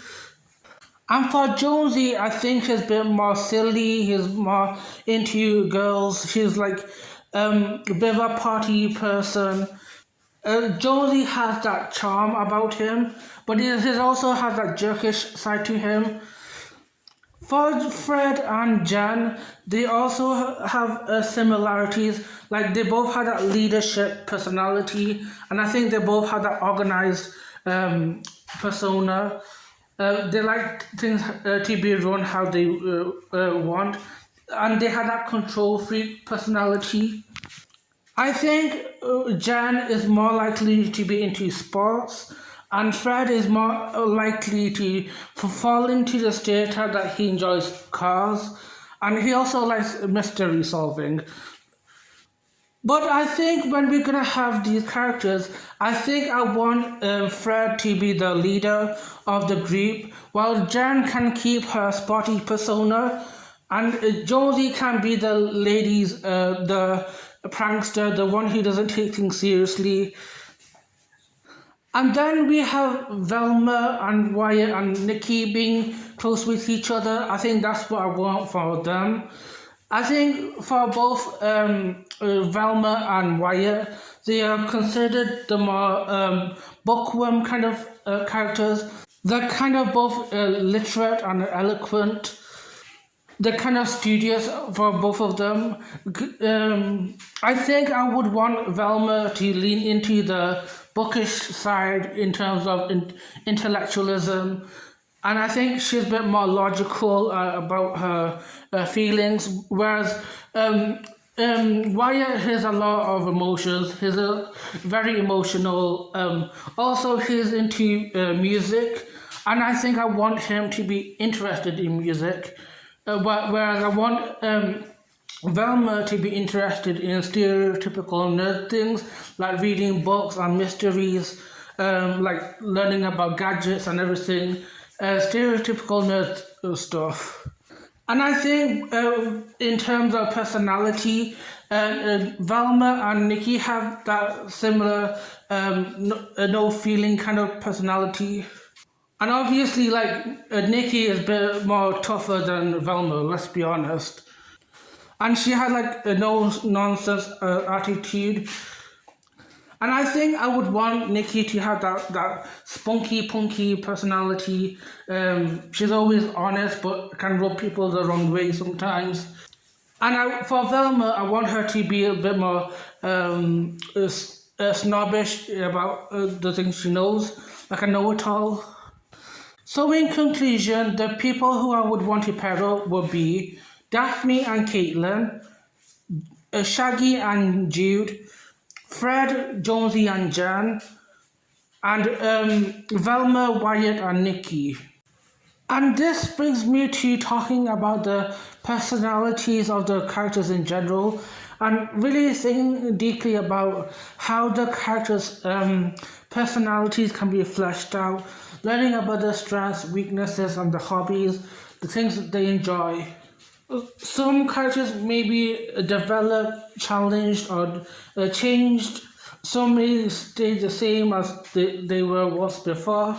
And for Jonesy, I think he's a bit more silly. He's more into girls. He's like a bit of a party person. Jonesy has that charm about him, but he also has that jerkish side to him. For Fred and Jan, they also have similarities. Like they both have that leadership personality, and I think they both have that organized persona. They like things to be run how they want, and they have that control freak personality. I think Jan is more likely to be into sports, and Fred is more likely to fall into the stereotype that he enjoys cars, and he also likes mystery solving. But I think when we're gonna have these characters, I think I want Fred to be the leader of the group, while Jan can keep her sporty persona, and Josie can be the ladies, the prankster, the one who doesn't take things seriously. And then we have Velma and Wyatt and Nikki being close with each other. I think that's what I want for them. I think for both Velma and Wyatt, they are considered the more bookworm kind of characters. They're kind of both literate and eloquent. They're kind of studious for both of them. I think I would want Velma to lean into the bookish side in terms of intellectualism, and I think she's a bit more logical about her feelings, whereas Wyatt has a lot of emotions. He's a very emotional. Also, he's into music, and I think I want him to be interested in music. Whereas I want Velma to be interested in stereotypical nerd things like reading books and mysteries, like learning about gadgets and everything, stereotypical nerd stuff. And I think in terms of personality, Velma and Nikki have that similar no feeling kind of personality. And obviously, like, Nikki is a bit more tougher than Velma, let's be honest. And she had, like, a no nonsense attitude. And I think I would want Nikki to have that spunky, punky personality. She's always honest, but can rub people the wrong way sometimes. And for Velma, I want her to be a bit more snobbish about the things she knows, like a know-it-all. So in conclusion, the people who I would want to pair up would be Daphne and Caitlin, Shaggy and Jude, Fred, Jonesy and Jan, and Velma, Wyatt and Nikki. And this brings me to talking about the personalities of the characters in general and really thinking deeply about how the characters' personalities can be fleshed out, learning about their strengths, weaknesses, and the hobbies, the things that they enjoy. Some characters may be developed, challenged, or changed. Some may stay the same as they were once before.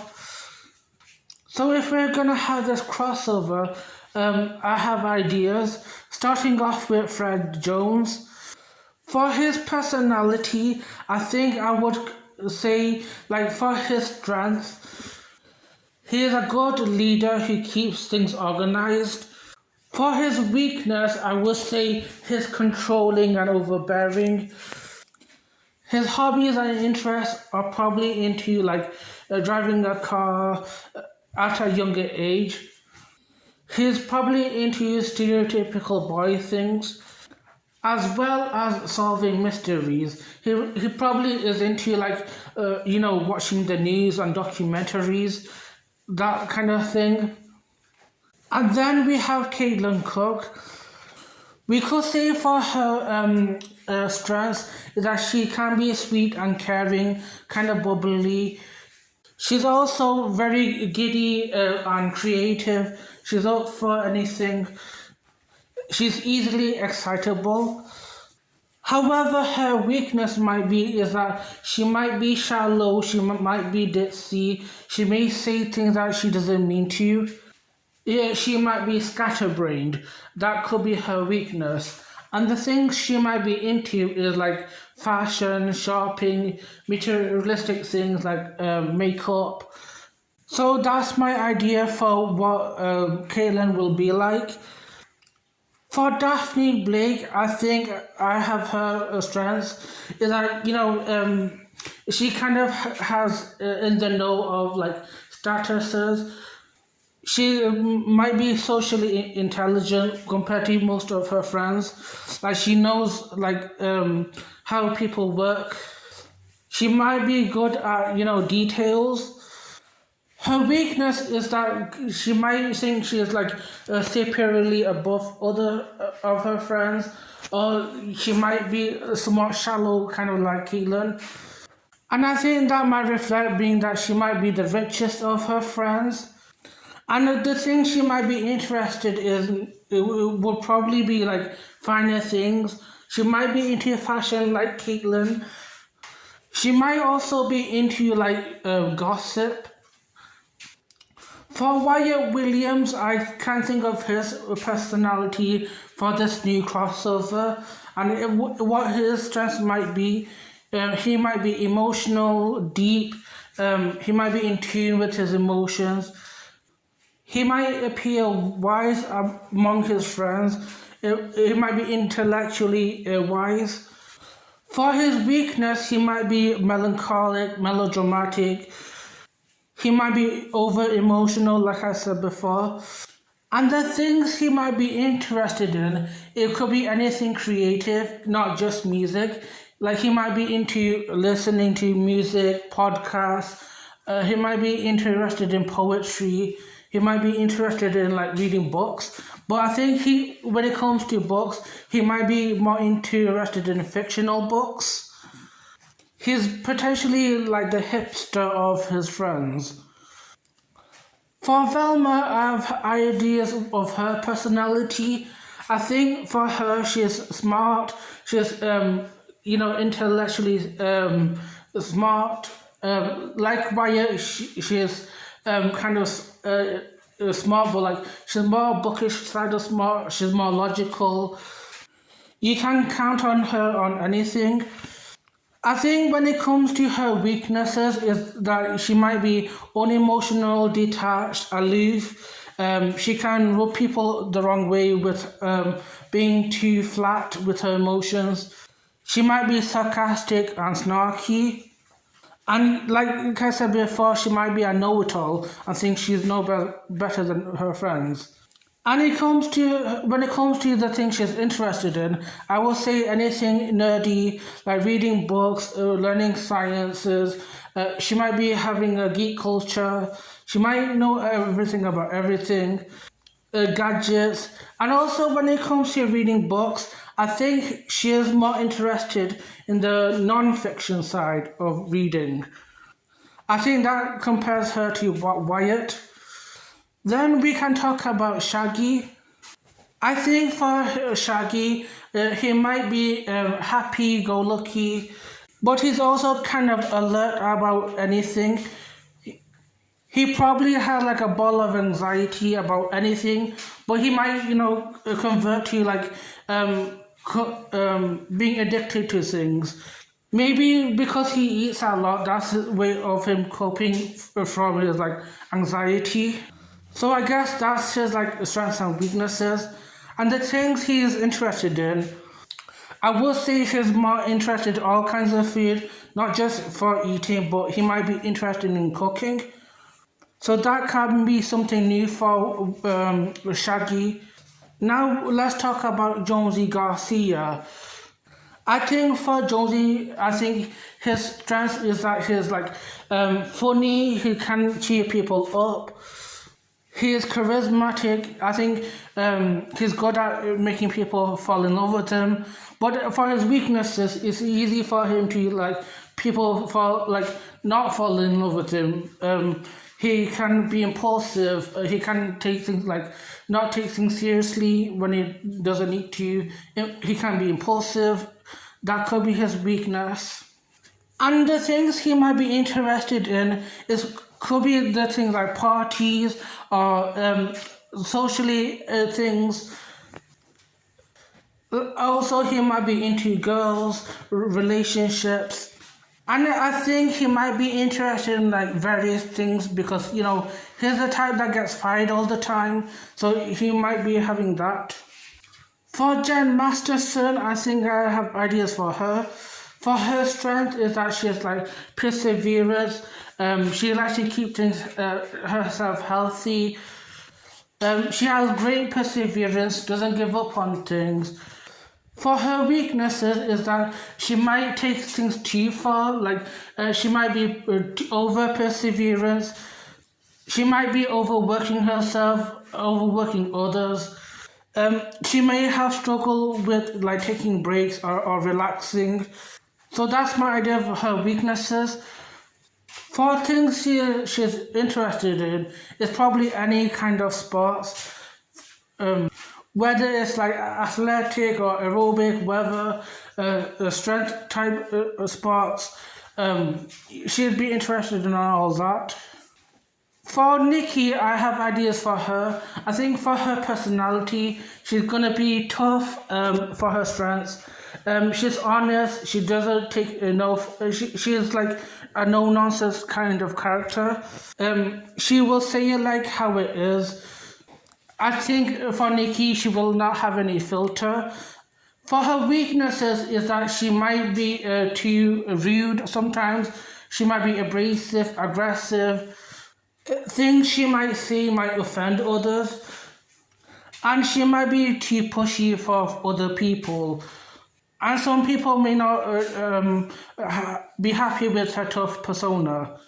So if we're gonna have this crossover, I have ideas. Starting off with Fred Jones. For his personality, I think I would say, like, for his strengths, he is a good leader who keeps things organized. For his weakness, I would say his controlling and overbearing. His hobbies and interests are probably into, like, driving a car at a younger age. He's probably into stereotypical boy things, as well as solving mysteries. He probably is into, like, watching the news and documentaries, that kind of thing. And then we have Caitlin Cook. We could say for her strengths that she can be sweet and caring, kind of bubbly. She's also very giddy and creative. She's up for anything. She's easily excitable. However, her weakness might be is that she might be shallow, she might be ditzy, she may say things that she doesn't mean to. Yeah, she might be scatterbrained. That could be her weakness. And the things she might be into is like fashion, shopping, materialistic things like makeup. So that's my idea for what Kaylin will be like. For Daphne Blake, I think I have her strengths is that she kind of has in the know of like statuses. She might be socially intelligent compared to most of her friends. Like she knows like how people work. She might be good at details. Her weakness is that she might think she is like superiorly above other of her friends, or she might be somewhat shallow, kind of like Keelan. And I think that might reflect being that she might be the richest of her friends. And the thing she might be interested in would probably be like finer things. She might be into fashion like Caitlin. She might also be into like gossip. For Wyatt Williams, I can't think of his personality for this new crossover, and what his strengths might be. He might be emotional, deep. He might be in tune with his emotions. He might appear wise among his friends. He might be intellectually wise. For his weakness, he might be melancholic, melodramatic. He might be over emotional, like I said before. And the things he might be interested in, it could be anything creative, not just music. Like he might be into listening to music, podcasts. He might be interested in poetry. He might be interested in like reading books. But I think when it comes to books, he might be more interested in fictional books. He's potentially like the hipster of his friends. For Velma, I have ideas of her personality. I think for her, she's smart. She's, intellectually smart. Like Wyatt, she's kind of smart, but like she's more bookish side of smart. She's more logical. You can count on her on anything. I think when it comes to her weaknesses, is that she might be unemotional, detached, aloof. She can rub people the wrong way with being too flat with her emotions. She might be sarcastic and snarky. And like I said before, she might be a know-it-all and think she's better than her friends. And when it comes to the things she's interested in, I will say anything nerdy, like reading books, learning sciences. She might be having a geek culture. She might know everything about everything, gadgets. And also when it comes to reading books, I think she is more interested in the non-fiction side of reading. I think that compares her to Wyatt. Then we can talk about Shaggy. I think for Shaggy, he might be happy go lucky, but he's also kind of alert about anything. He probably had like a ball of anxiety about anything, but he might, convert to like being addicted to things. Maybe because he eats a lot, that's his way of him coping from his like anxiety. So I guess that's his like strengths and weaknesses. And the things he's interested in, I would say he's more interested in all kinds of food, not just for eating, but he might be interested in cooking. So that can be something new for Shaggy. Now let's talk about Jonesy Garcia. I think for Jonesy, I think his strength is that he's like funny, he can cheer people up. He is charismatic. I think he's good at making people fall in love with him. But for his weaknesses, it's easy for him to like people fall like not fall in love with him. He can be impulsive. He can take things like not take things seriously when he doesn't need to. He can be impulsive. That could be his weakness. And the things he might be interested in could be the things like parties or socially things. Also, he might be into girls, relationships, and I think he might be interested in like various things because he's the type that gets fired all the time, so he might be having that. For Jen Masterson, I think I have ideas for her. For her strength is that she's like perseverance. She likes to keep things herself healthy. She has great perseverance, doesn't give up on things. For her weaknesses is that she might take things too far, like she might be over perseverance. She might be overworking herself, overworking others. She may have struggled with like taking breaks or relaxing. So that's my idea of her weaknesses. For things she's interested in, it's probably any kind of sports. Whether it's like athletic or aerobic, whether strength type sports, she'd be interested in all that. For Nikki, I have ideas for her. I think for her personality, she's gonna be tough for her strengths. She's honest. She doesn't take enough. She's like a no nonsense kind of character. She will say it like how it is. I think for Nikki, she will not have any filter. For her weaknesses is that she might be too rude sometimes. She might be abrasive, aggressive. Things she might say might offend others, and she might be too pushy for other people. And some people may not be happy with her tough persona.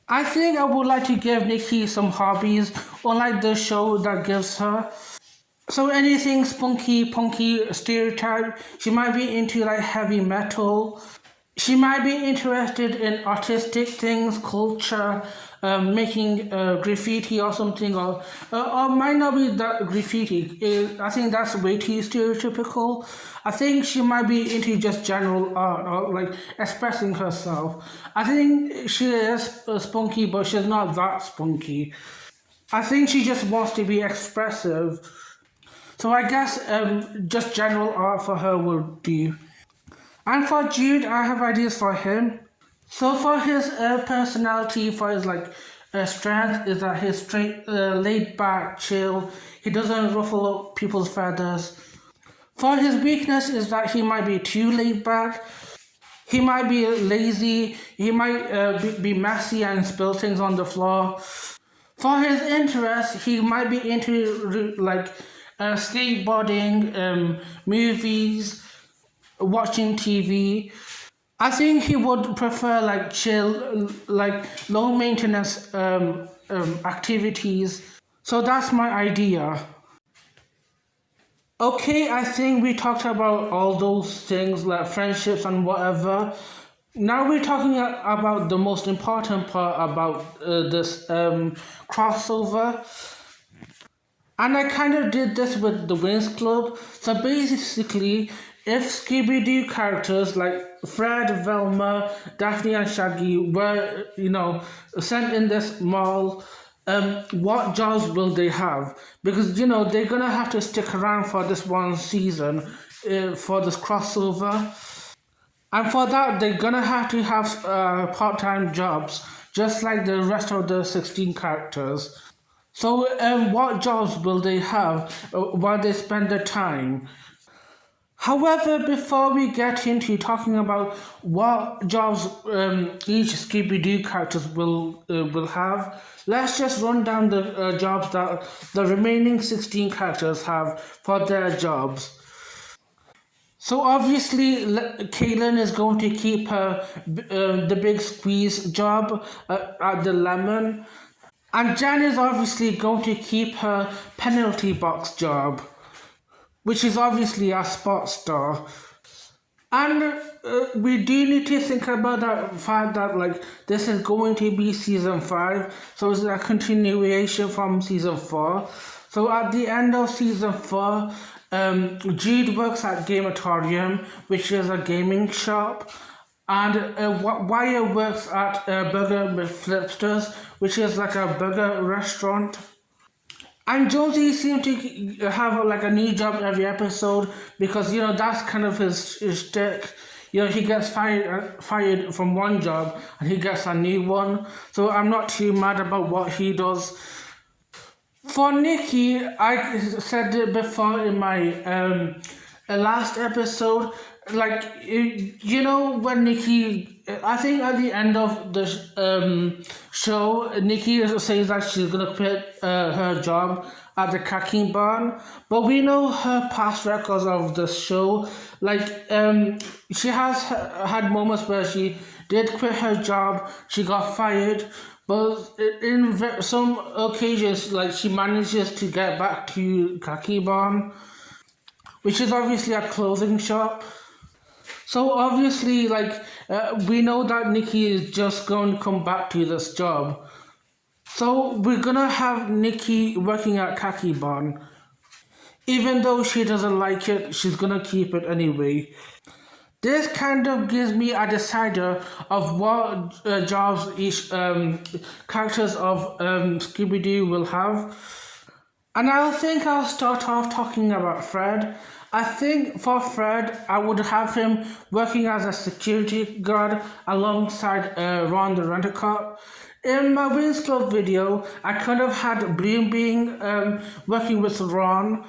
I think I would like to give Nikki some hobbies, unlike the show that gives her. So anything spunky, punky, stereotype. She might be into like heavy metal. She might be interested in artistic things, culture, making graffiti or something, or might not be that graffiti. I think that's way too stereotypical. I think she might be into just general art or like expressing herself. I think she is spunky, but she's not that spunky. I think she just wants to be expressive. So I guess just general art for her would do. And for Jude, I have ideas for him. So for his personality, for his like strength, is that he's straight, laid back, chill. He doesn't ruffle up people's feathers. For his weakness is that he might be too laid back. He might be lazy. He might be messy and spill things on the floor. For his interest, he might be into like skateboarding, movies, watching TV. I think he would prefer like chill, like low maintenance activities. So that's my idea. Okay, I think we talked about all those things like friendships and whatever. Now we're talking about the most important part about this crossover. And I kind of did this with the Wings Club. So basically, if Scooby Doo characters like Fred, Velma, Daphne, and Shaggy were, sent in this mall, what jobs will they have? Because, they're gonna have to stick around for this one season for this crossover. And for that, they're gonna have to have part-time jobs, just like the rest of the 16 characters. So, what jobs will they have while they spend their time? However, before we get into talking about what jobs each Scooby-Doo characters will have, let's just run down the jobs that the remaining 16 characters have for their jobs. So obviously, Caitlin is going to keep her the big squeeze job at the Lemon. And Jan is obviously going to keep her penalty box job, which is obviously a sports star. And we do need to think about that fact that like this is going to be season 5, so it's a continuation from season 4. So at the end of season 4, Jude works at Gamatorium, which is a gaming shop. And Wire works at Burger Flipsters, which is like a burger restaurant. And Josie seems to have like a new job every episode because that's kind of his shtick. He gets fired from one job and he gets a new one. So I'm not too mad about what he does. For Nikki, I said it before in my last episode. Like when Nikki, I think at the end of the show, Nikki says that she's gonna quit her job at the Khaki Barn, but we know her past records of the show. Like she has had moments where she did quit her job, she got fired, but in some occasions, like she manages to get back to Khaki Barn, which is obviously a clothing shop. So obviously, we know that Nikki is just going to come back to this job. So we're gonna have Nikki working at Khaki Barn. Even though she doesn't like it, she's gonna keep it anyway. This kind of gives me a decider of what jobs each characters of Scooby-Doo will have. And I think I'll start off talking about Fred. I think for Fred, I would have him working as a security guard alongside Ron the Rent-A-Cop. In my Wings Club video, I kind of had Bloom being working with Ron.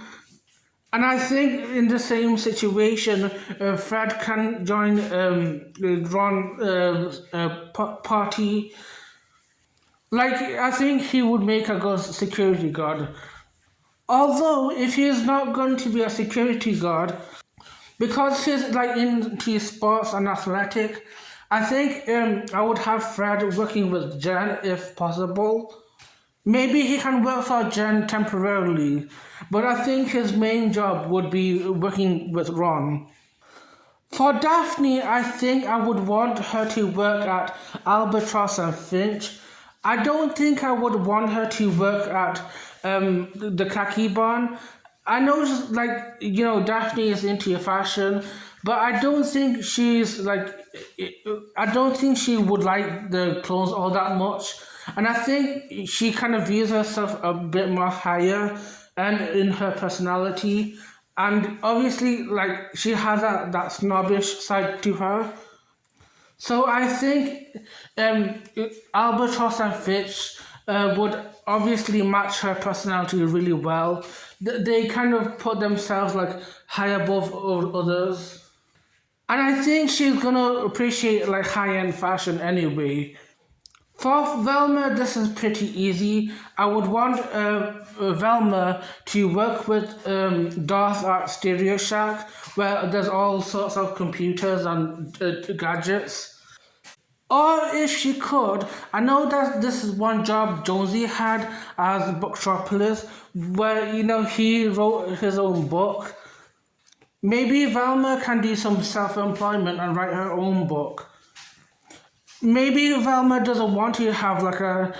And I think in the same situation, Fred can join Ron party. Like, I think he would make a good security guard. Although, if he is not going to be a security guard, because he's like into sports and athletic, I think I would have Fred working with Jen if possible. Maybe he can work for Jen temporarily, but I think his main job would be working with Ron. For Daphne, I think I would want her to work at Albatross and Finch. I don't think I would want her to work at the khaki barn. I know, like, Daphne is into fashion, but I don't think she's like, I don't think she would like the clothes all that much. And I think she kind of views herself a bit more higher and in her personality. And obviously, like, she has that snobbish side to her. So I think um, Albatross and Fitch would obviously match her personality really well. They kind of put themselves like high above others. And I think she's gonna appreciate like high-end fashion anyway. For Velma, this is pretty easy. I would want Velma to work with Darth at Stereo Shack, where there's all sorts of computers and gadgets. Or if she could, I know that this is one job Jonesy had as Booktropolis, where he wrote his own book. Maybe Velma can do some self-employment and write her own book. Maybe Velma doesn't want to have like a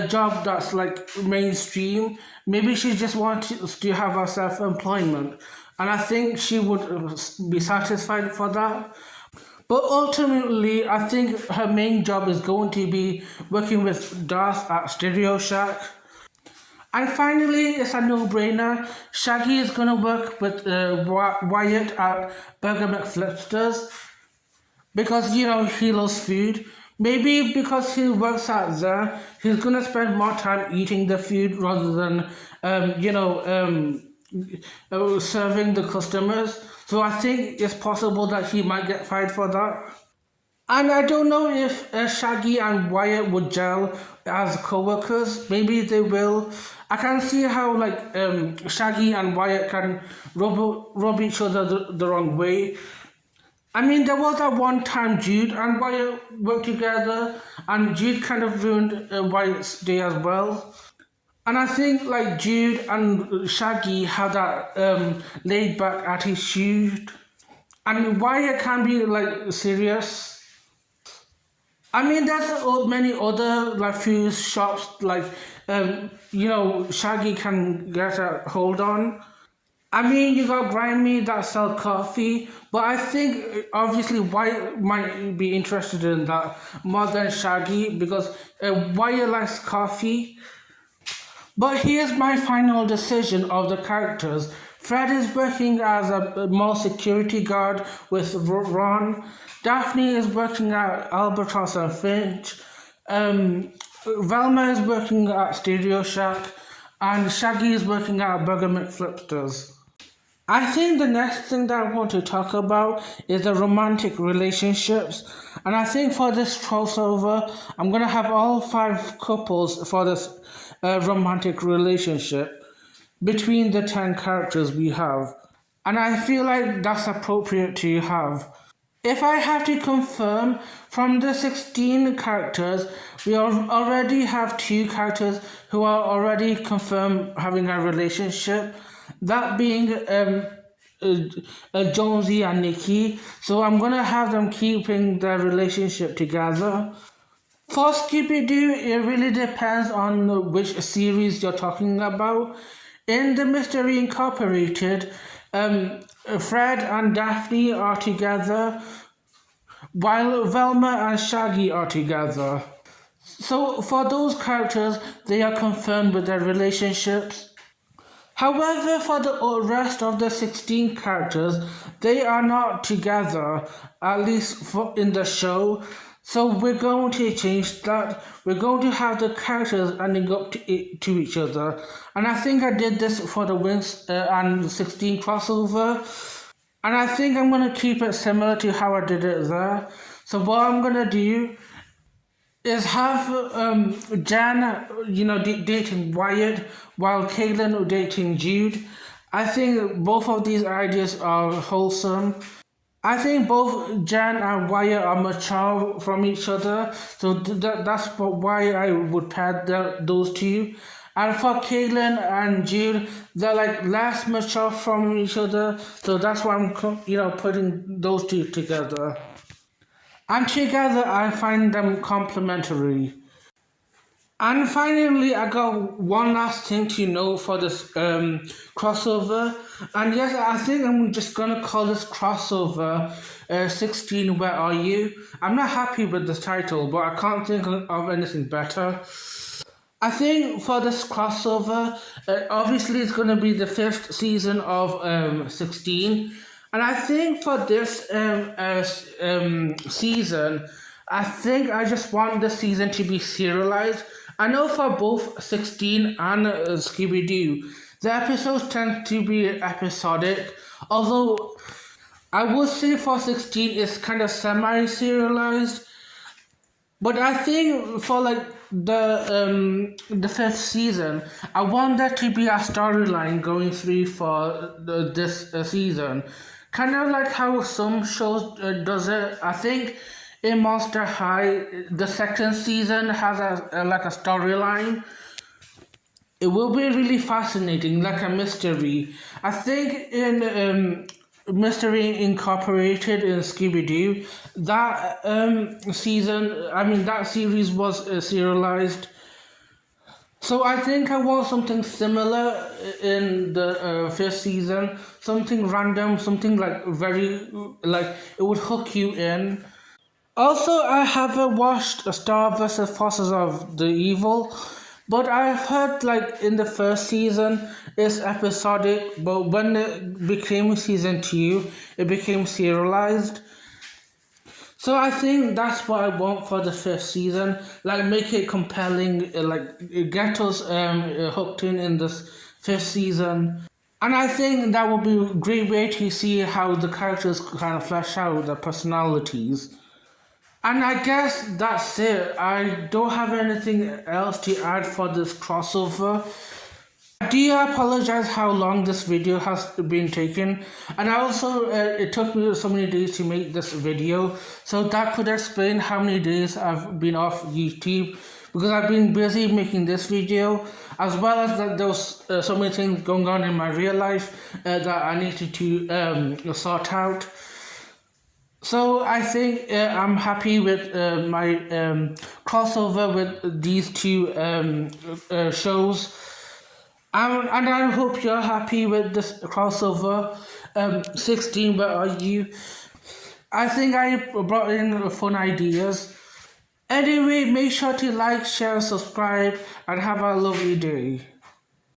job that's like mainstream. Maybe she just wants to have a self-employment. And I think she would be satisfied for that. But ultimately, I think her main job is going to be working with Darth at Stereo Shack. And finally, it's a no-brainer. Shaggy is going to work with Wyatt at Burger McFlipsters because, he loves food. Maybe because he works out there, he's going to spend more time eating the food rather than, serving the customers. So I think it's possible that he might get fired for that. And I don't know if Shaggy and Wyatt would gel as co-workers. Maybe they will. I can see how Shaggy and Wyatt can rub each other the wrong way. I mean, there was that one time Jude and Wyatt worked together, and Jude kind of ruined Wyatt's day as well. And I think like Jude and Shaggy have that laid back attitude. And Wyatt can be like serious. I mean, there's many other like food shops Shaggy can get a hold on. I mean, you got Grimy that sell coffee, but I think obviously Wyatt might be interested in that more than Shaggy because Wyatt likes coffee. But here's my final decision of the characters. Fred is working as a mall security guard with Ron. Daphne is working at Albatross and Finch. Velma is working at Stereo Shack. And Shaggy is working at Burger McFlipsters. I think the next thing that I want to talk about is the romantic relationships. And I think for this crossover, I'm going to have all 5 couples for this romantic relationship between the 10 characters we have. And I feel like that's appropriate to have. If I have to confirm, from the 16 characters, we already have 2 characters who are already confirmed having a relationship. That being Jonesy and Nikki. So I'm going to have them keeping their relationship together. For Scooby-Doo, it really depends on which series you're talking about. In the Mystery Incorporated, Fred and Daphne are together, while Velma and Shaggy are together. So for those characters, they are confirmed with their relationships. However, for the rest of the 16 characters, they are not together, at least in the show. So we're going to change that. We're going to have the characters ending up to each other. And I think I did this for the Wings and 16 crossover. And I think I'm going to keep it similar to how I did it there. So what I'm going to do is have Jan, dating Wyatt, while Caitlin dating Jude. I think both of these ideas are wholesome. I think both Jan and Wyatt are mature from each other, so that's why I would pair those two. And for Caitlin and Jude, they're like less mature from each other, so that's why I'm putting those two together. And together I find them complementary. And finally, I got one last thing to know for this crossover. And yes, I think I'm just gonna call this crossover 16 Where Are You? I'm not happy with this title, but I can't think of anything better. I think for this crossover, obviously it's going to be the fifth season of 16. And I think for this season, I think I just want the season to be serialized. I know for both 16 and Scooby Doo, the episodes tend to be episodic, although I would say for 16 it's kind of semi-serialized. But I think for like the fifth season, I want there to be a storyline going through for this season, kind of like how some shows does it. I think in Monster High, the second season has a storyline. It will be really fascinating, like a mystery. I think in Mystery Incorporated in Scooby Doo, that that series was serialized. So I think I want something similar in the fifth season, something random, something like very, like it would hook you in. Also, I haven't watched Star vs. Forces of the Evil, but I've heard like in the first season it's episodic, but when it became season 2, it became serialized. So I think that's what I want for the fifth season, like make it compelling, get us hooked in this fifth season. And I think that would be a great way to see how the characters kind of flesh out their personalities. And I guess that's it. I don't have anything else to add for this crossover. I do apologize how long this video has been taken, and I also it took me so many days to make this video, so that could explain how many days I've been off YouTube, because I've been busy making this video, as well as that there was so many things going on in my real life that I needed to sort out. So I think I'm happy with my crossover with these two shows. And I hope you're happy with this crossover. 16, Where Are You? I think I brought in fun ideas. Anyway, make sure to like, share, subscribe, and have a lovely day.